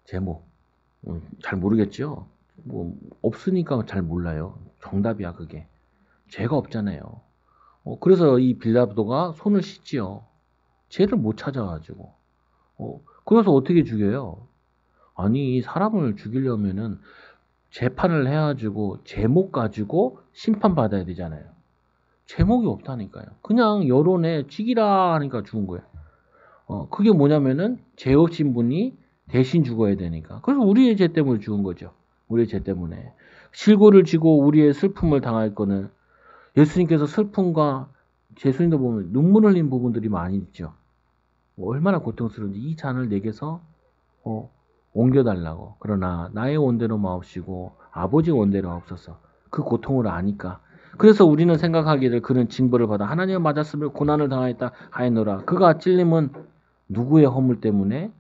제목 잘 모르겠죠? 뭐 없으니까 잘 몰라요. 정답이야 그게. 죄가 없잖아요. 그래서 이 빌라도가 손을 씻지요. 죄를 못 찾아가지고. 그래서 어떻게 죽여요? 아니 사람을 죽이려면은 재판을 해가지고 제목 가지고 심판받아야 되잖아요. 제목이 없다니까요. 그냥 여론에 죽이라 하니까 죽은 거예요. 그게 뭐냐면은 죄 없인 분이 대신 죽어야 되니까. 그래서 우리의 죄 때문에 죽은 거죠. 우리의 죄 때문에. 실고를 지고 우리의 슬픔을 당할 거는 예수님께서 슬픔과 예수님도 보면 눈물 흘린 부분들이 많이 있죠. 얼마나 고통스러운지 이 잔을 내게서 옮겨달라고. 그러나 나의 원대로 마옵시고 아버지 원대로 하옵소서. 그 고통을 아니까. 그래서 우리는 생각하기를 그는 징벌을 받아 하나님을 맞았으며 고난을 당하였다 하였노라. 그가 찔림은 누구의 허물 때문에?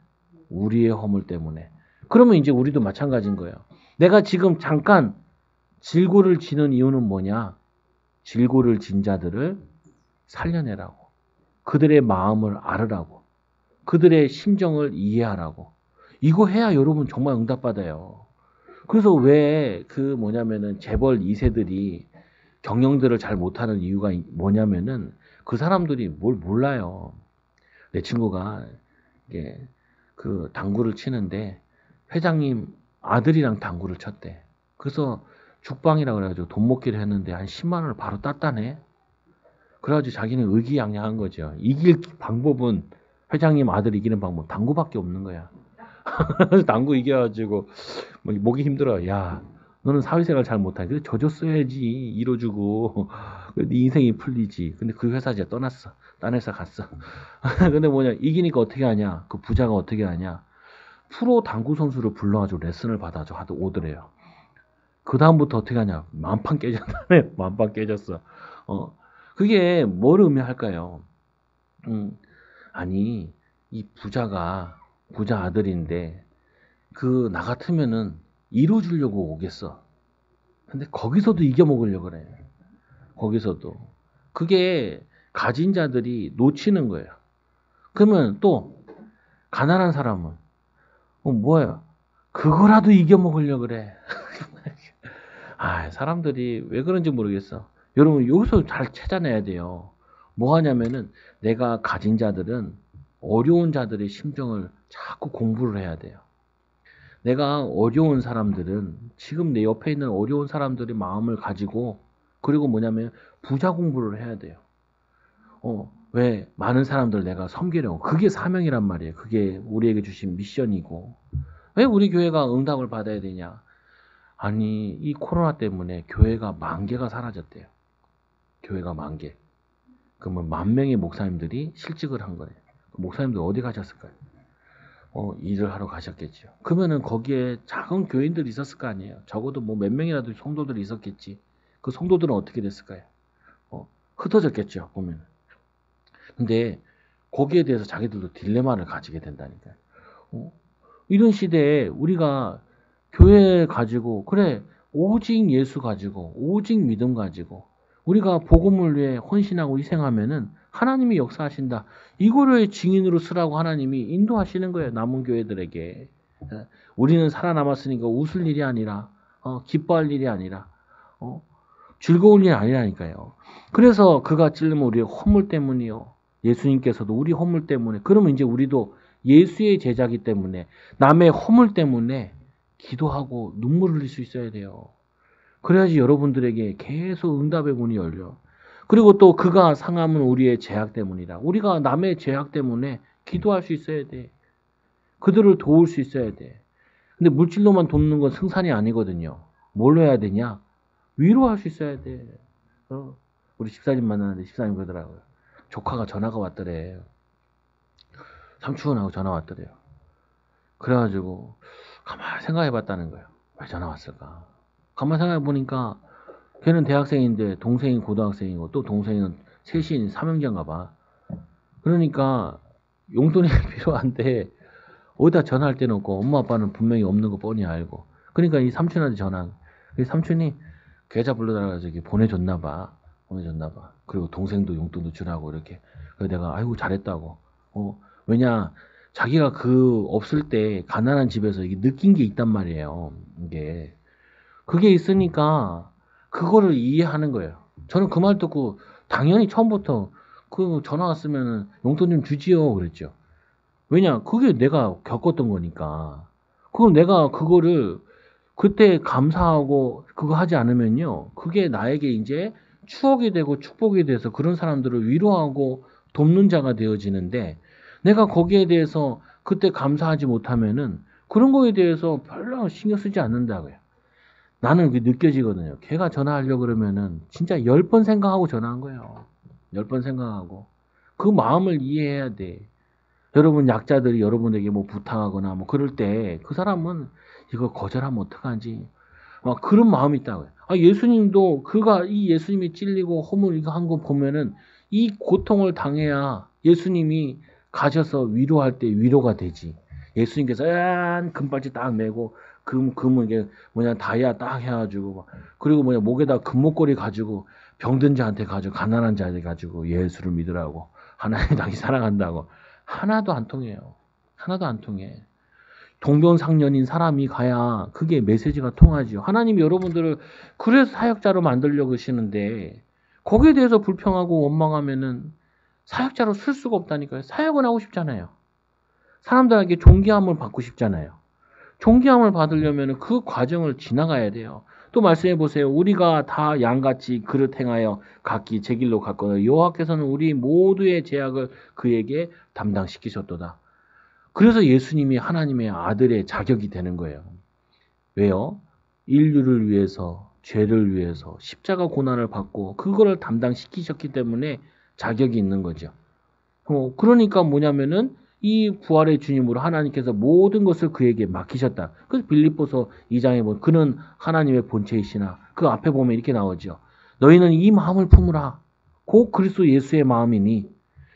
우리의 허물 때문에. 그러면 이제 우리도 마찬가지인 거예요. 내가 지금 잠깐 질고를 지는 이유는 뭐냐? 질고를 진 자들을 살려내라고. 그들의 마음을 알으라고. 그들의 심정을 이해하라고. 이거 해야 여러분 정말 응답받아요. 그래서 왜 뭐냐면은 재벌 2세들이 경영들을 잘 못하는 이유가 뭐냐면은 그 사람들이 뭘 몰라요. 내 친구가 이게 그 당구를 치는데 회장님 아들이랑 당구를 쳤대. 그래서 죽방이라고 그래가지고 돈 먹기를 했는데 한 10만 원을 바로 땄다네. 그래가지고 자기는 의기양양한 거죠. 이길 방법은 회장님 아들 이기는 방법 당구밖에 없는 거야. 당구 이겨가지고 목이 힘들어. 야, 너는 사회생활 잘 못하니 그래 져줬어야지 이뤄주고 네 인생이 풀리지. 근데 그 회사 이제 떠났어. 딴 회사 갔어. 근데 뭐냐 이기니까 어떻게 하냐? 그 부자가 어떻게 하냐? 프로 당구 선수를 불러가지고 레슨을 받아줘 오더래요. 그 다음부터 어떻게 하냐? 만판 깨졌다네. 만판 깨졌어. 그게 뭘 의미할까요? 아니 이 부자 아들인데 나 같으면은 이뤄주려고 오겠어. 근데 거기서도 이겨먹으려고 그래. 거기서도. 그게 가진 자들이 놓치는 거예요. 그러면 또 가난한 사람은 뭐야? 그거라도 이겨먹으려고 그래. 사람들이 왜 그런지 모르겠어. 여러분, 여기서 잘 찾아내야 돼요. 뭐 하냐면은, 내가 가진 자들은 어려운 자들의 심정을 자꾸 공부를 해야 돼요. 내가 어려운 사람들은, 지금 내 옆에 있는 어려운 사람들의 마음을 가지고, 그리고 뭐냐면, 부자 공부를 해야 돼요. 왜? 많은 사람들 내가 섬기려고. 그게 사명이란 말이에요. 그게 우리에게 주신 미션이고. 왜 우리 교회가 응답을 받아야 되냐? 아니, 이 코로나 때문에 교회가 10,000개가 사라졌대요. 교회가 10,000개. 그러면 10,000명의 목사님들이 실직을 한 거예요. 목사님들 어디 가셨을까요? 일을 하러 가셨겠죠. 그러면은 거기에 작은 교인들이 있었을 거 아니에요. 적어도 뭐 몇 명이라도 성도들이 있었겠지. 그 성도들은 어떻게 됐을까요? 흩어졌겠죠, 보면. 근데 거기에 대해서 자기들도 딜레마를 가지게 된다니까요. 이런 시대에 우리가 교회 가지고, 그래, 오직 예수 가지고, 오직 믿음 가지고, 우리가 복음을 위해 헌신하고 희생하면은 하나님이 역사하신다. 이거를 증인으로 쓰라고 하나님이 인도하시는 거예요. 남은 교회들에게. 우리는 살아남았으니까 웃을 일이 아니라, 기뻐할 일이 아니라, 즐거울 일이 아니라니까요. 그래서 그가 찔르면 우리의 허물 때문이요. 예수님께서도 우리 허물 때문에, 그러면 이제 우리도 예수의 제자기 때문에 남의 허물 때문에 기도하고 눈물 흘릴 수 있어야 돼요. 그래야지 여러분들에게 계속 응답의 문이 열려. 그리고 또 그가 상함은 우리의 죄악 때문이라. 우리가 남의 죄악 때문에 기도할 수 있어야 돼. 그들을 도울 수 있어야 돼. 근데 물질로만 돕는 건 승산이 아니거든요. 뭘로 해야 되냐? 위로할 수 있어야 돼. 우리 집사님 만나는데 집사님 그러더라고요. 조카가 전화가 왔더래. 삼촌하고 전화 왔더래요. 그래가지고 가만히 생각해봤다는 거예요. 왜 전화 왔을까? 가만히 생각해보니까 걔는 대학생인데 동생이 고등학생이고 또 동생은 셋이 삼형제인가 봐. 그러니까 용돈이 필요한데 어디다 전화할 데는 없고 엄마 아빠는 분명히 없는 거 뻔히 알고. 그러니까 이 삼촌한테 전화. 이 삼촌이 계좌 불러달라고 저기 보내줬나 봐. 그리고 동생도 용돈도 주라고 이렇게. 그래서 내가 아이고 잘했다고. 왜냐 자기가 그 없을 때 가난한 집에서 이게 느낀 게 있단 말이에요. 이게 그게 있으니까 그거를 이해하는 거예요. 저는 그 말 듣고 당연히 처음부터 그 전화 왔으면 용돈 좀 주지요 그랬죠. 왜냐 그게 내가 겪었던 거니까. 그럼 내가 그거를 그때 감사하고 그거 하지 않으면요. 그게 나에게 이제 추억이 되고 축복이 돼서 그런 사람들을 위로하고 돕는 자가 되어지는데 내가 거기에 대해서 그때 감사하지 못하면은 그런 거에 대해서 별로 신경 쓰지 않는다고요. 나는 그게 느껴지거든요. 걔가 전화하려고 그러면은 진짜 10번 생각하고 전화한 거예요. 10번 생각하고. 그 마음을 이해해야 돼. 여러분 약자들이 여러분에게 뭐 부탁하거나 뭐 그럴 때 그 사람은 이거 거절하면 어떡하지? 막 그런 마음이 있다고요. 예수님도 그가 이 예수님이 찔리고 허물 이거 한 거 보면은 이 고통을 당해야 예수님이 가셔서 위로할 때 위로가 되지. 예수님께서 금발찌 딱 메고 금은 이게 뭐냐 다이아 딱 해가지고 그리고 뭐냐 목에다 금목걸이 가지고 병든 자한테 가지고 가난한 자한테 가지고 예수를 믿으라고 하나님 당신 사랑한다고 하나도 안 통해요. 하나도 안 통해. 동병상련인 사람이 가야 그게 메시지가 통하지요. 하나님이 여러분들을 그래서 사역자로 만들려고 하시는데 거기에 대해서 불평하고 원망하면은 사역자로 쓸 수가 없다니까요. 사역은 하고 싶잖아요. 사람들에게 존귀함을 받고 싶잖아요. 존귀함을 받으려면 그 과정을 지나가야 돼요. 또 말씀해 보세요. 우리가 다 양같이 그릇 행하여 각기 제 길로 갔거늘 여호와께서는 우리 모두의 죄악을 그에게 담당시키셨도다. 그래서 예수님이 하나님의 아들의 자격이 되는 거예요. 왜요? 인류를 위해서, 죄를 위해서 십자가 고난을 받고 그거를 담당시키셨기 때문에 자격이 있는 거죠. 그러니까 뭐냐면은 이 부활의 주님으로 하나님께서 모든 것을 그에게 맡기셨다. 그래서 빌립보서 2장에 보면 그는 하나님의 본체이시나 그 앞에 보면 이렇게 나오죠. 너희는 이 마음을 품으라. 곧 그리스도 예수의 마음이니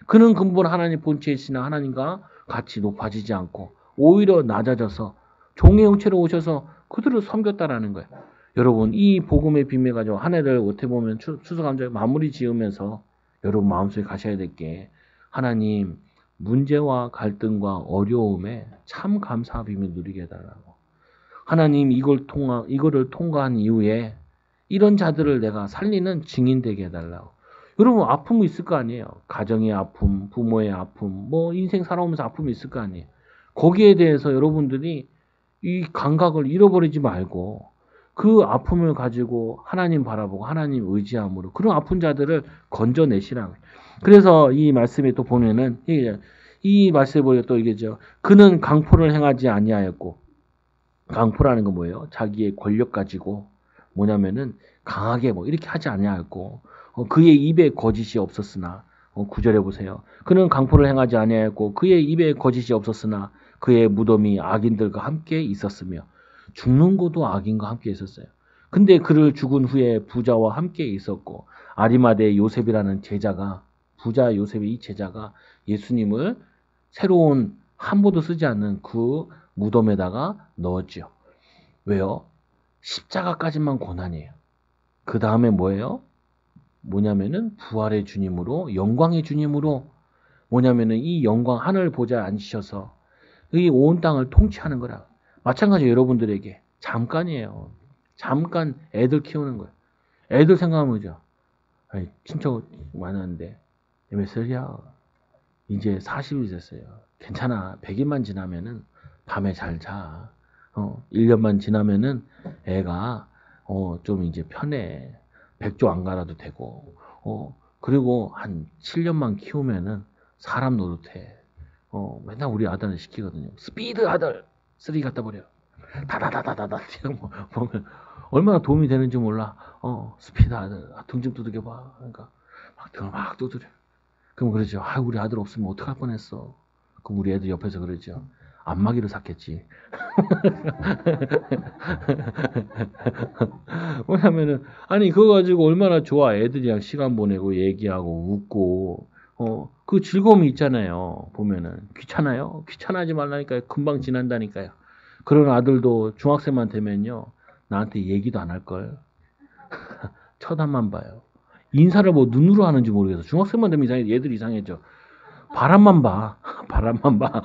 그는 근본 하나님 본체이시나 하나님과 같이 높아지지 않고 오히려 낮아져서 종의 형체로 오셔서 그들을 섬겼다라는 거예요. 여러분 이 복음의 비밀 가지고 한 해를 어떻게 보면 추수감사절 마무리 지으면서 여러분 마음속에 가셔야 될 게 하나님 문제와 갈등과 어려움에 참 감사와 비밀 누리게 해달라고. 하나님 이거를 통과한 이후에 이런 자들을 내가 살리는 증인 되게 해달라고. 여러분 아픔이 있을 거 아니에요. 가정의 아픔, 부모의 아픔, 뭐 인생 살아오면서 아픔이 있을 거 아니에요. 거기에 대해서 여러분들이 이 감각을 잃어버리지 말고 그 아픔을 가지고 하나님 바라보고 하나님 의지함으로 그런 아픈 자들을 건져내시라고. 그래서 이 말씀에 또 보면은 이 말씀에 보면 또 이게죠. 그는 강포를 행하지 아니하였고, 강포라는 건 뭐예요? 자기의 권력 가지고 뭐냐면은 강하게 뭐 이렇게 하지 아니하였고, 그의 입에 거짓이 없었으나, 9절에 보세요. 그는 강포를 행하지 아니하였고 그의 입에 거짓이 없었으나 그의 무덤이 악인들과 함께 있었으며 죽는 곳도 악인과 함께 있었어요. 근데 그를 죽은 후에 부자와 함께 있었고 아리마대 요셉이라는 제자가 부자 요셉의 이 제자가 예수님을 새로운 한 보도 쓰지 않는 그 무덤에다가 넣었지요. 왜요? 십자가까지만 고난이에요. 그 다음에 뭐예요? 뭐냐면은 부활의 주님으로 영광의 주님으로 뭐냐면은 이 영광 하늘 보좌에 앉으셔서 이 온 땅을 통치하는 거라. 마찬가지로 여러분들에게 잠깐이에요. 잠깐 애들 키우는 거예요. 애들 생각하면 그죠? 아니, 친척 많았는데 몇 살이야? 이제 40이 됐어요. 괜찮아. 100일만 지나면은 밤에 잘 자. 1년만 지나면은 애가 좀 이제 편해. 백조 안 갈아도 되고. 그리고 한 7년만 키우면은 사람 노릇해. 맨날 우리 아들은 시키거든요. 스피드 아들! 쓰레기 갖다 버려. 다다다다다다. 보면 얼마나 도움이 되는지 몰라. 스피드 아들. 등 좀 두들겨봐. 그러니까 막 등을 막 두드려. 그럼 그러죠. 우리 아들 없으면 어떡할 뻔했어. 그럼 우리 애들 옆에서 그러죠. 안마기를 샀겠지. 뭐냐면은, 아니, 그거 가지고 얼마나 좋아. 애들이랑 시간 보내고, 얘기하고, 웃고, 그 즐거움이 있잖아요. 보면은. 귀찮아요? 귀찮아하지 말라니까요. 금방 지난다니까요. 그런 아들도 중학생만 되면요. 나한테 얘기도 안 할걸. 쳐다만 봐요. 인사를 뭐 눈으로 하는지 모르겠어. 중학생만 되면 이상해. 얘들 이상해져. 바람만 봐. 바람만 봐.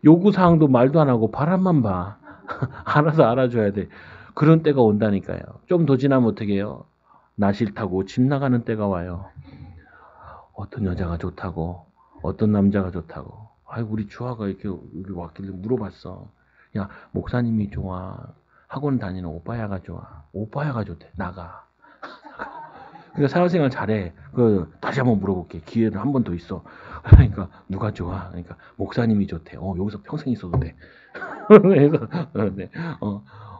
요구사항도 말도 안 하고 바람만 봐. 알아서 알아줘야 돼. 그런 때가 온다니까요. 좀 더 지나면 어떻게 해요? 나 싫다고 집 나가는 때가 와요. 어떤 여자가 좋다고, 어떤 남자가 좋다고. 우리 주아가 이렇게 왔길래 물어봤어. 야, 목사님이 좋아. 학원 다니는 오빠야가 좋아. 오빠야가 좋대. 나가. 그러니까 사회생활 잘해. 다시 한번 물어볼게. 기회는 한 번 더 있어. 그러니까 누가 좋아? 그러니까 목사님이 좋대. 여기서 평생 있어도 돼. 그래서 네.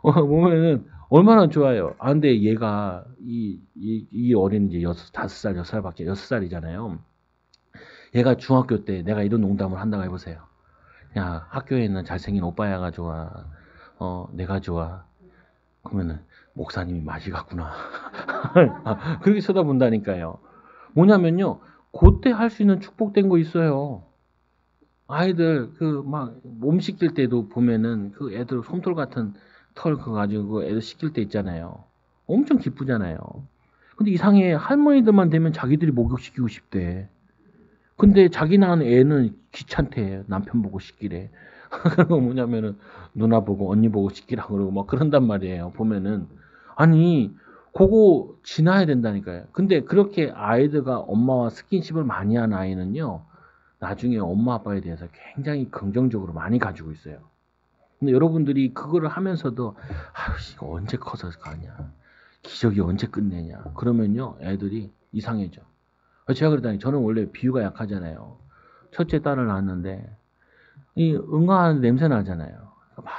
보면은 얼마나 좋아요. 근데 얘가 이 어린 이제 5살, 6살밖에 6살이잖아요. 얘가 중학교 때 내가 이런 농담을 한다고 해보세요. 야, 학교에 있는 잘생긴 오빠야가 좋아. 내가 좋아. 그러면은 목사님이 맛이 갔구나. 그렇게 쳐다본다니까요. 뭐냐면요. 그때 할 수 있는 축복된 거 있어요. 아이들 막 몸 씻길 때도 보면은 그 애들 솜털 같은 털 그거 가지고 애들 씻길 때 있잖아요. 엄청 기쁘잖아요. 근데 이상해. 할머니들만 되면 자기들이 목욕시키고 싶대. 근데 자기 낳은 애는 귀찮대. 남편 보고 씻기래. 그거 뭐냐면은 누나 보고 언니 보고 씻기라 그러고 막 그런단 말이에요. 보면은 아니 그거 지나야 된다니까요. 근데 그렇게 아이들과 엄마와 스킨십을 많이 한 아이는요. 나중에 엄마 아빠에 대해서 굉장히 긍정적으로 많이 가지고 있어요. 근데 여러분들이 그거를 하면서도 이거 언제 커서 가냐. 기저귀 언제 끝내냐. 그러면요. 애들이 이상해져. 제가 그러다니 저는 원래 비유가 약하잖아요. 첫째 딸을 낳았는데 이 응아하는 냄새 나잖아요. 막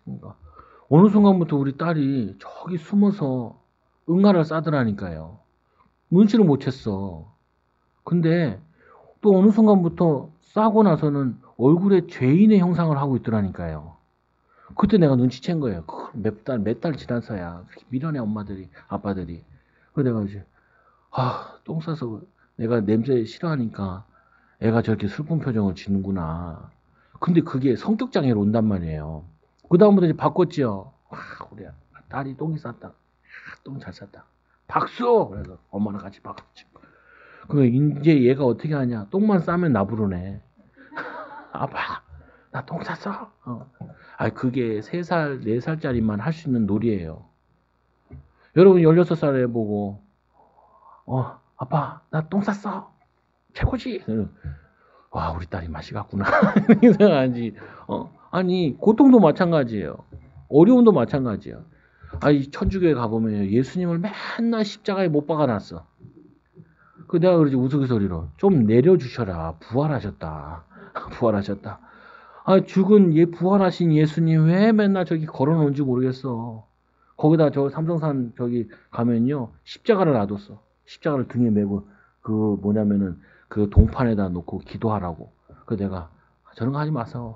그러니까 어느 순간부터 우리 딸이 저기 숨어서 응아를 싸더라니까요. 눈치를 못 챘어. 근데 또 어느 순간부터 싸고 나서는 얼굴에 죄인의 형상을 하고 있더라니까요. 그때 내가 눈치챈 거예요. 몇 달 지나서야 밀어내 엄마들이 아빠들이. 그래서 내가 이제 똥 싸서 내가 냄새 싫어하니까 애가 저렇게 슬픈 표정을 짓는구나. 근데 그게 성격 장애로 온단 말이에요. 그 다음부터 이제 바꿨지요. 우리 딸이 똥이 쌌다. 똥 잘 쌌다. 박수! 그래서 엄마랑 같이 박수 치고. 이제 얘가 어떻게 하냐. 똥만 싸면 나 부르네. 아빠. 나 똥 쌌어. 그게 3살, 4살짜리만 할 수 있는 놀이예요. 여러분 16살에 보고 아빠 나 똥 쌌어. 최고지. 와 우리 딸이 맛이 갔구나. 생각하지. 아니 고통도 마찬가지예요. 어려움도 마찬가지예요. 이 천주교에 가보면 예수님을 맨날 십자가에 못 박아놨어. 내가 그러지 우스갯소리로 좀 내려주셔라. 부활하셨다. 부활하셨다. 죽은 부활하신 예수님 왜 맨날 저기 걸어놓은지 모르겠어. 거기다 저 삼성산 저기 가면요 십자가를 놔뒀어. 십자가를 등에 메고 뭐냐면은 그 동판에다 놓고 기도하라고. 내가 저런 거 하지 마세요.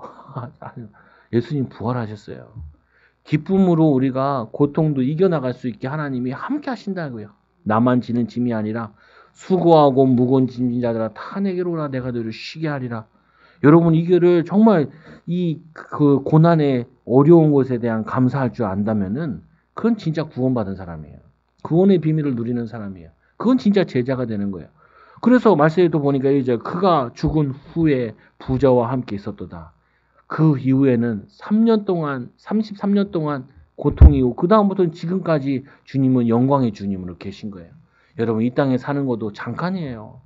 예수님 부활하셨어요. 기쁨으로 우리가 고통도 이겨나갈 수 있게 하나님이 함께 하신다고요. 나만 지는 짐이 아니라 수고하고 무거운 짐진 자들아 다 내게로 오라 내가 너를 쉬게 하리라. 여러분 이거를 정말 그 고난의 어려운 것에 대한 감사할 줄 안다면은 그건 진짜 구원받은 사람이에요. 구원의 비밀을 누리는 사람이에요. 그건 진짜 제자가 되는 거예요. 그래서 말씀에도 보니까 이제 그가 죽은 후에 부자와 함께 있었도다. 그 이후에는 33년 동안 고통이고 그 다음부터는 지금까지 주님은 영광의 주님으로 계신 거예요. 여러분 이 땅에 사는 것도 잠깐이에요.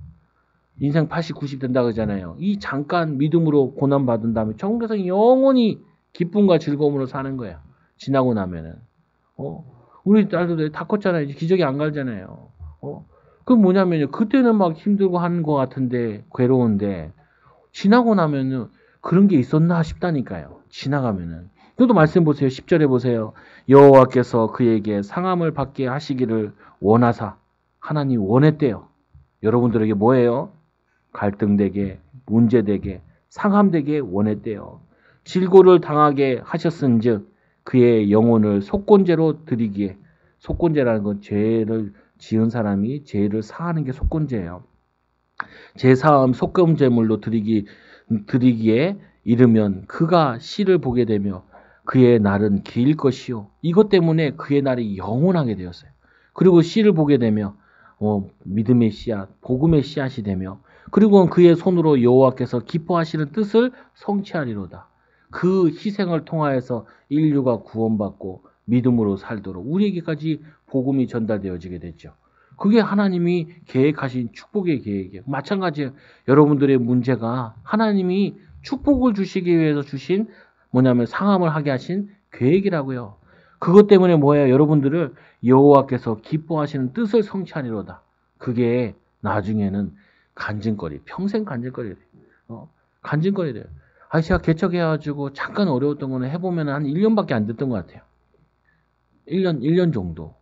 인생 80, 90 된다 그러잖아요. 이 잠깐 믿음으로 고난받은 다음에 천국에서 영원히 기쁨과 즐거움으로 사는 거예요. 지나고 나면은. 우리 딸도 다 컸잖아요. 이제 기저귀 안 갈잖아요. 그건 뭐냐면요. 그때는 막 힘들고 하는 것 같은데, 괴로운데, 지나고 나면은 그런 게 있었나 싶다니까요. 지나가면은. 또도 말씀 보세요. 10절에 보세요. 여호와께서 그에게 상함을 받게 하시기를 원하사, 하나님 원했대요. 여러분들에게 뭐예요? 갈등되게, 문제되게, 상함되게 원했대요. 질고를 당하게 하셨은즉 그의 영혼을 속건제로 드리기에, 속건제라는 건 죄를 지은 사람이 죄를 사하는 게 속건제예요. 제사함 속건제물로 드리기에 이르면 그가 씨를 보게 되며 그의 날은 길 것이요. 이것 때문에 그의 날이 영원하게 되었어요. 그리고 씨를 보게 되며 믿음의 씨앗, 복음의 씨앗이 되며 그리고 그의 손으로 여호와께서 기뻐하시는 뜻을 성취하리로다. 그 희생을 통하여서 인류가 구원받고 믿음으로 살도록 우리에게까지 복음이 전달되어지게 됐죠. 그게 하나님이 계획하신 축복의 계획이에요. 마찬가지예요. 여러분들의 문제가 하나님이 축복을 주시기 위해서 주신 뭐냐면 상함을 하게 하신 계획이라고요. 그것 때문에 뭐예요? 여러분들을 여호와께서 기뻐하시는 뜻을 성취하리로다. 그게 나중에는 간증거리, 평생 간증거리 돼요. 간증거리 돼요. 제가 개척해가지고 잠깐 어려웠던 거는 해보면 한 1년밖에 안 됐던 것 같아요. 1년 정도.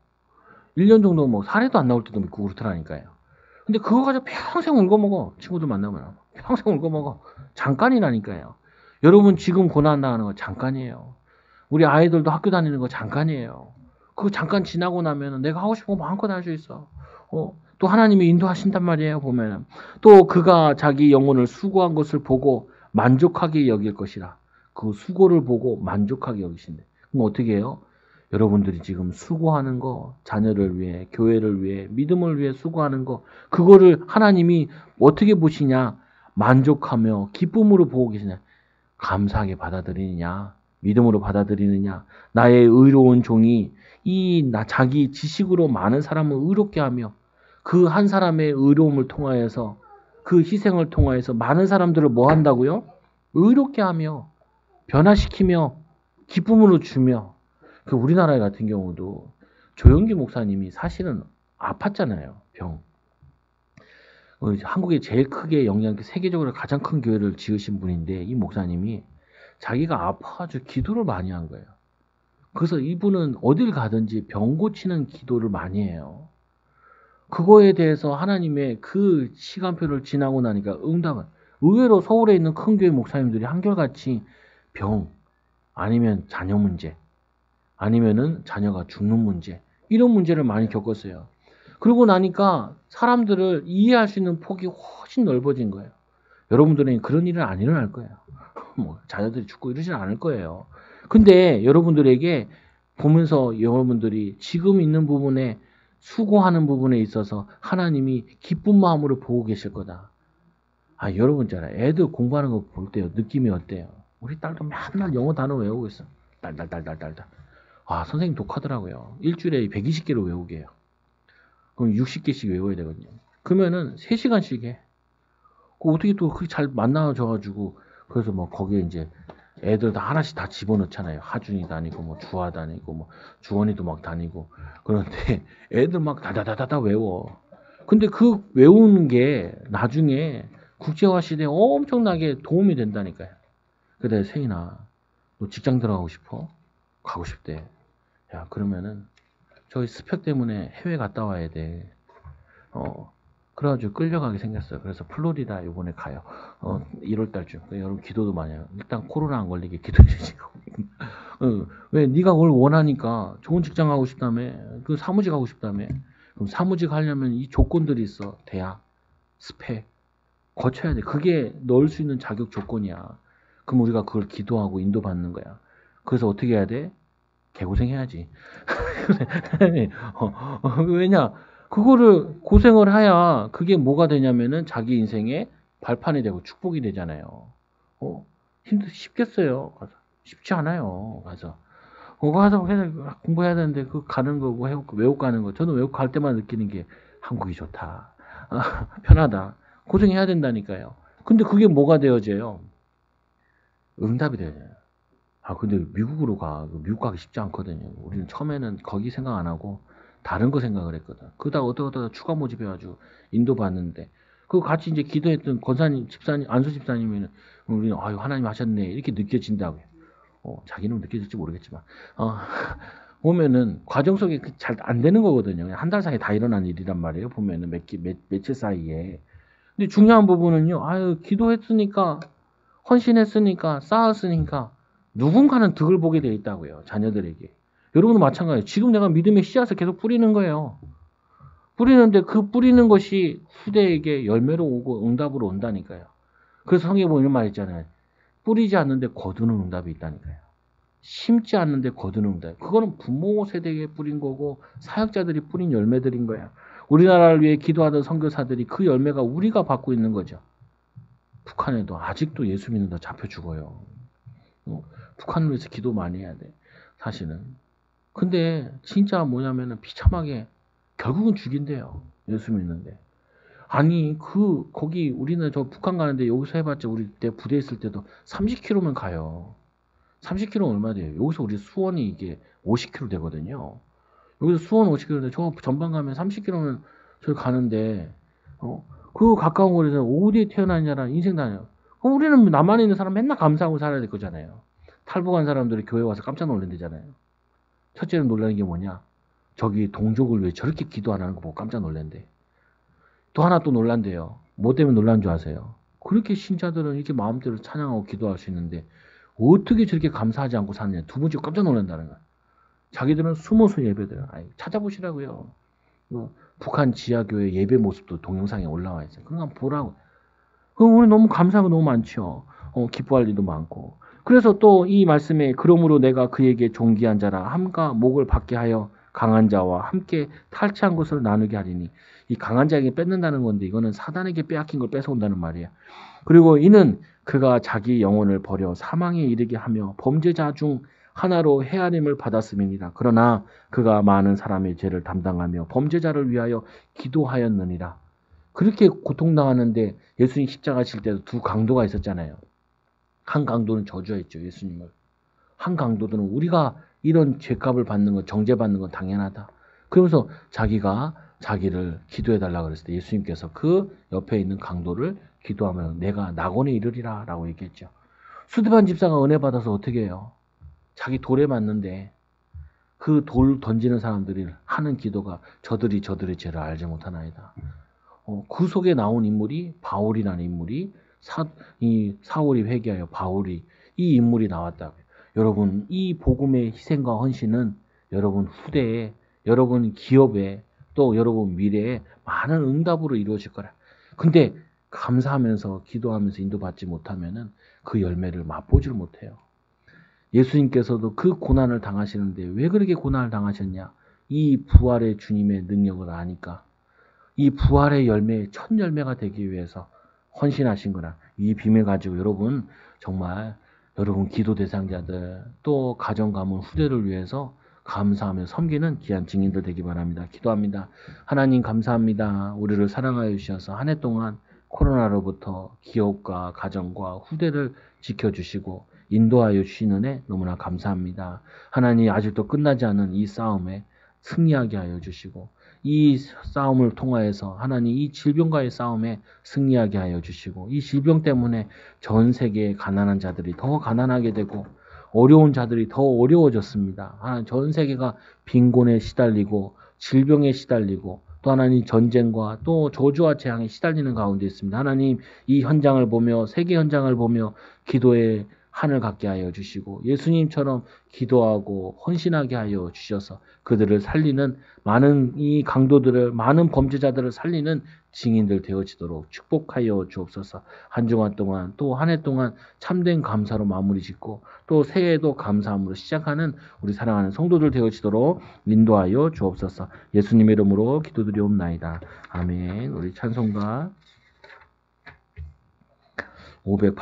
1년 정도 뭐 사례도 안 나올 때도 있고 그렇더라니까요. 근데 그거 가지고 평생 울고먹어. 친구들 만나면. 평생 울고먹어. 잠깐이라니까요. 여러분 지금 고난 당하는 거 잠깐이에요. 우리 아이들도 학교 다니는 거 잠깐이에요. 그거 잠깐 지나고 나면 내가 하고 싶은 거 마음껏 할 수 있어. 또 하나님이 인도하신단 말이에요. 보면 또 그가 자기 영혼을 수고한 것을 보고 만족하게 여길 것이라. 그 수고를 보고 만족하게 여기신대. 그럼 어떻게 해요? 여러분들이 지금 수고하는 거, 자녀를 위해, 교회를 위해, 믿음을 위해 수고하는 거, 그거를 하나님이 어떻게 보시냐? 만족하며 기쁨으로 보고 계시냐? 감사하게 받아들이느냐? 믿음으로 받아들이느냐? 나의 의로운 종이 자기 지식으로 많은 사람을 의롭게 하며 그 한 사람의 의로움을 통하여서 그 희생을 통하여서 많은 사람들을 뭐 한다고요? 의롭게 하며 변화시키며 기쁨으로 주며 우리나라 같은 경우도 조영기 목사님이 사실은 아팠잖아요. 병. 한국에 제일 크게 세계적으로 가장 큰 교회를 지으신 분인데 이 목사님이 자기가 아파가지고 기도를 많이 한 거예요. 그래서 이분은 어딜 가든지 병 고치는 기도를 많이 해요. 그거에 대해서 하나님의 그 시간표를 지나고 나니까 응답을. 의외로 서울에 있는 큰 교회 목사님들이 한결같이 병, 아니면 자녀 문제, 아니면은 자녀가 죽는 문제, 이런 문제를 많이 겪었어요. 그러고 나니까 사람들을 이해할 수 있는 폭이 훨씬 넓어진 거예요. 여러분들은 그런 일은 안 일어날 거예요. 자녀들이 죽고 이러진 않을 거예요. 근데 여러분들에게 보면서 여러분들이 지금 있는 부분에 수고하는 부분에 있어서 하나님이 기쁜 마음으로 보고 계실 거다. 여러분 있잖아요. 애들 공부하는 거 볼 때요. 느낌이 어때요? 우리 딸도 맨날 영어 단어 외우고 있어. 딸딸딸딸딸딸. 아, 선생님 독하더라고요. 일주일에 120개를 외우게 해요. 그럼 60개씩 외워야 되거든요. 그러면은 3시간씩 해. 그 어떻게 또 그게 잘 만나져가지고, 그래서 뭐 거기에 이제 애들 다 하나씩 다 집어넣잖아요. 하준이 다니고, 뭐 주아 다니고, 뭐 주원이도 막 다니고. 그런데 애들 막 다다다다다 외워. 근데 그 외우는 게 나중에 국제화 시대에 엄청나게 도움이 된다니까요. 그래, 세인아, 너 직장 들어가고 싶어? 가고 싶대. 야, 그러면은 저희 스펙 때문에 해외 갔다 와야 돼. 그래가지고 끌려가게 생겼어요. 그래서 플로리다 요번에 가요. 1월 달쯤. 여러분 기도도 많이 해요. 일단 코로나 안 걸리게 기도해 주시고. 왜 네가 뭘 원하니까 좋은 직장 가고 싶다며. 그 사무직 가고 싶다며. 그럼 사무직 하려면 이 조건들이 있어. 대학, 스펙 거쳐야 돼. 그게 넣을 수 있는 자격 조건이야. 그럼 우리가 그걸 기도하고 인도받는 거야. 그래서 어떻게 해야 돼? 개고생 해야지. 왜냐? 그거를 고생을 해야 그게 뭐가 되냐면은 자기 인생의 발판이 되고 축복이 되잖아요. 쉽겠어요. 가서. 쉽지 않아요. 가서. 가서 공부해야 되는데 그 가는 거고 외국 가는 거. 저는 외국 갈 때만 느끼는 게 한국이 좋다. 편하다. 고생해야 된다니까요. 근데 그게 뭐가 되어져요? 응답이 되어져요. 근데 미국으로 가. 미국 가기 쉽지 않거든요. 우리는 처음에는 거기 생각 안 하고 다른 거 생각을 했거든. 그러다가 어떠다 추가 모집해가지고 인도 봤는데, 그 같이 이제 기도했던 권사님, 집사님, 안수 집사님이는 우리는 하나님 하셨네. 이렇게 느껴진다고요. 자기는 느껴질지 모르겠지만, 보면은 과정 속에 잘 안 되는 거거든요. 그냥 한 달 사이에 다 일어난 일이란 말이에요. 보면은 며칠 사이에. 근데 중요한 부분은요. 기도했으니까, 헌신했으니까, 쌓았으니까 누군가는 득을 보게 돼 있다고요. 자녀들에게. 여러분도 마찬가지예요. 지금 내가 믿음의 씨앗을 계속 뿌리는 거예요. 뿌리는데 그 뿌리는 것이 후대에게 열매로 오고 응답으로 온다니까요. 그래서 성경에 보면 이런 말 있잖아요. 뿌리지 않는데 거두는 응답이 있다니까요. 심지 않는데 거두는 응답. 그거는 부모 세대에 뿌린 거고 사역자들이 뿌린 열매들인 거야. 우리나라를 위해 기도하던 선교사들이 그 열매가 우리가 받고 있는 거죠. 북한에도 아직도 예수 믿는다 잡혀 죽어요. 북한을 위해서 기도 많이 해야 돼. 사실은. 근데 진짜 뭐냐면은 비참하게 결국은 죽인대요. 예수 믿는데. 아니 거기 우리는 저 북한 가는데 여기서 해봤자 우리 때 부대 있을 때도 30km면 가요. 30km 얼마 돼요? 여기서 우리 수원이 이게 50km 되거든요. 여기서 수원 50km인데 저 전방 가면 30km면 저기 가는데 그 가까운 거리에서 어디에 태어났냐라 인생 다녀요. 그럼 우리는 남한에 있는 사람 맨날 감사하고 살아야 될 거잖아요. 탈북한 사람들이 교회 와서 깜짝 놀란대잖아요. 첫째는 놀라는 게 뭐냐? 저기 동족을 왜 저렇게 기도 안 하는 거 보고 깜짝 놀란대. 또 하나 또 놀란대요. 뭐 때문에 놀란 줄 아세요? 그렇게 신자들은 이렇게 마음대로 찬양하고 기도할 수 있는데 어떻게 저렇게 감사하지 않고 사느냐. 두 번째 깜짝 놀란다는 거야. 자기들은 숨어서 예배드려. 찾아보시라고요. 북한 지하교회 예배 모습도 동영상에 올라와 있어요. 그럼 보라고. 그럼 우리 너무 감사하고 너무 많죠. 기뻐할 일도 많고. 그래서 또 이 말씀에 그러므로 내가 그에게 존귀한 자라 함과 목을 받게 하여 강한 자와 함께 탈취한 것을 나누게 하리니. 이 강한 자에게 뺏는다는 건데 이거는 사단에게 빼앗긴 걸 뺏어온다는 말이에요. 그리고 이는 그가 자기 영혼을 버려 사망에 이르게 하며 범죄자 중 하나로 헤아림을 받았음이니라. 그러나 그가 많은 사람의 죄를 담당하며 범죄자를 위하여 기도하였느니라. 그렇게 고통당하는데 예수님 십자가 질 때도 두 강도가 있었잖아요. 한 강도는 저주했죠. 예수님을. 한 강도들은 우리가 이런 죄값을 받는 건 정죄받는 건 당연하다. 그러면서 자기가 자기를 기도해달라 그랬을 때 예수님께서 그 옆에 있는 강도를 기도하면 내가 낙원에 이르리라 라고 얘기했죠. 스데반 집사가 은혜 받아서 어떻게 해요? 자기 돌에 맞는데 그 돌 던지는 사람들이 하는 기도가 저들이 저들의 죄를 알지 못하나이다. 그 속에 나온 인물이 바울이라는 인물이 사울이 회개하여 바울이 이 인물이 나왔다고요. 여러분 이 복음의 희생과 헌신은 여러분 후대에 여러분 기업에 또 여러분 미래에 많은 응답으로 이루어질 거라. 근데 감사하면서 기도하면서 인도받지 못하면은 그 열매를 맛보지를 못해요. 예수님께서도 그 고난을 당하시는데 왜 그렇게 고난을 당하셨냐? 이 부활의 주님의 능력을 아니까. 이 부활의 열매, 첫 열매가 되기 위해서 헌신하신 거라. 이 비밀 가지고 여러분 정말 여러분 기도 대상자들 또 가정 가문 후대를 위해서 감사하며 섬기는 귀한 증인들 되기 바랍니다. 기도합니다. 하나님 감사합니다. 우리를 사랑하여 주셔서 한 해 동안 코로나로부터 기업과 가정과 후대를 지켜주시고 인도하여 주시는 애 너무나 감사합니다. 하나님 아직도 끝나지 않은 이 싸움에 승리하게 하여 주시고 이 싸움을 통하여서 하나님 이 질병과의 싸움에 승리하게 하여 주시고 이 질병 때문에 전 세계의 가난한 자들이 더 가난하게 되고 어려운 자들이 더 어려워졌습니다. 하나님 전 세계가 빈곤에 시달리고 질병에 시달리고 또 하나님 전쟁과 또 저주와 재앙에 시달리는 가운데 있습니다. 하나님 이 현장을 보며 세계 현장을 보며 기도의 한을 갖게 하여 주시고 예수님처럼 기도하고 헌신하게 하여 주셔서 그들을 살리는 많은 이 강도들을 많은 범죄자들을 살리는 증인들 되어지도록 축복하여 주옵소서. 한 주간 동안 또 한 해 동안 참된 감사로 마무리 짓고 또 새해에도 감사함으로 시작하는 우리 사랑하는 성도들 되어지도록 인도하여 주옵소서. 예수님의 이름으로 기도드리옵나이다. 아멘. 우리 찬송가 580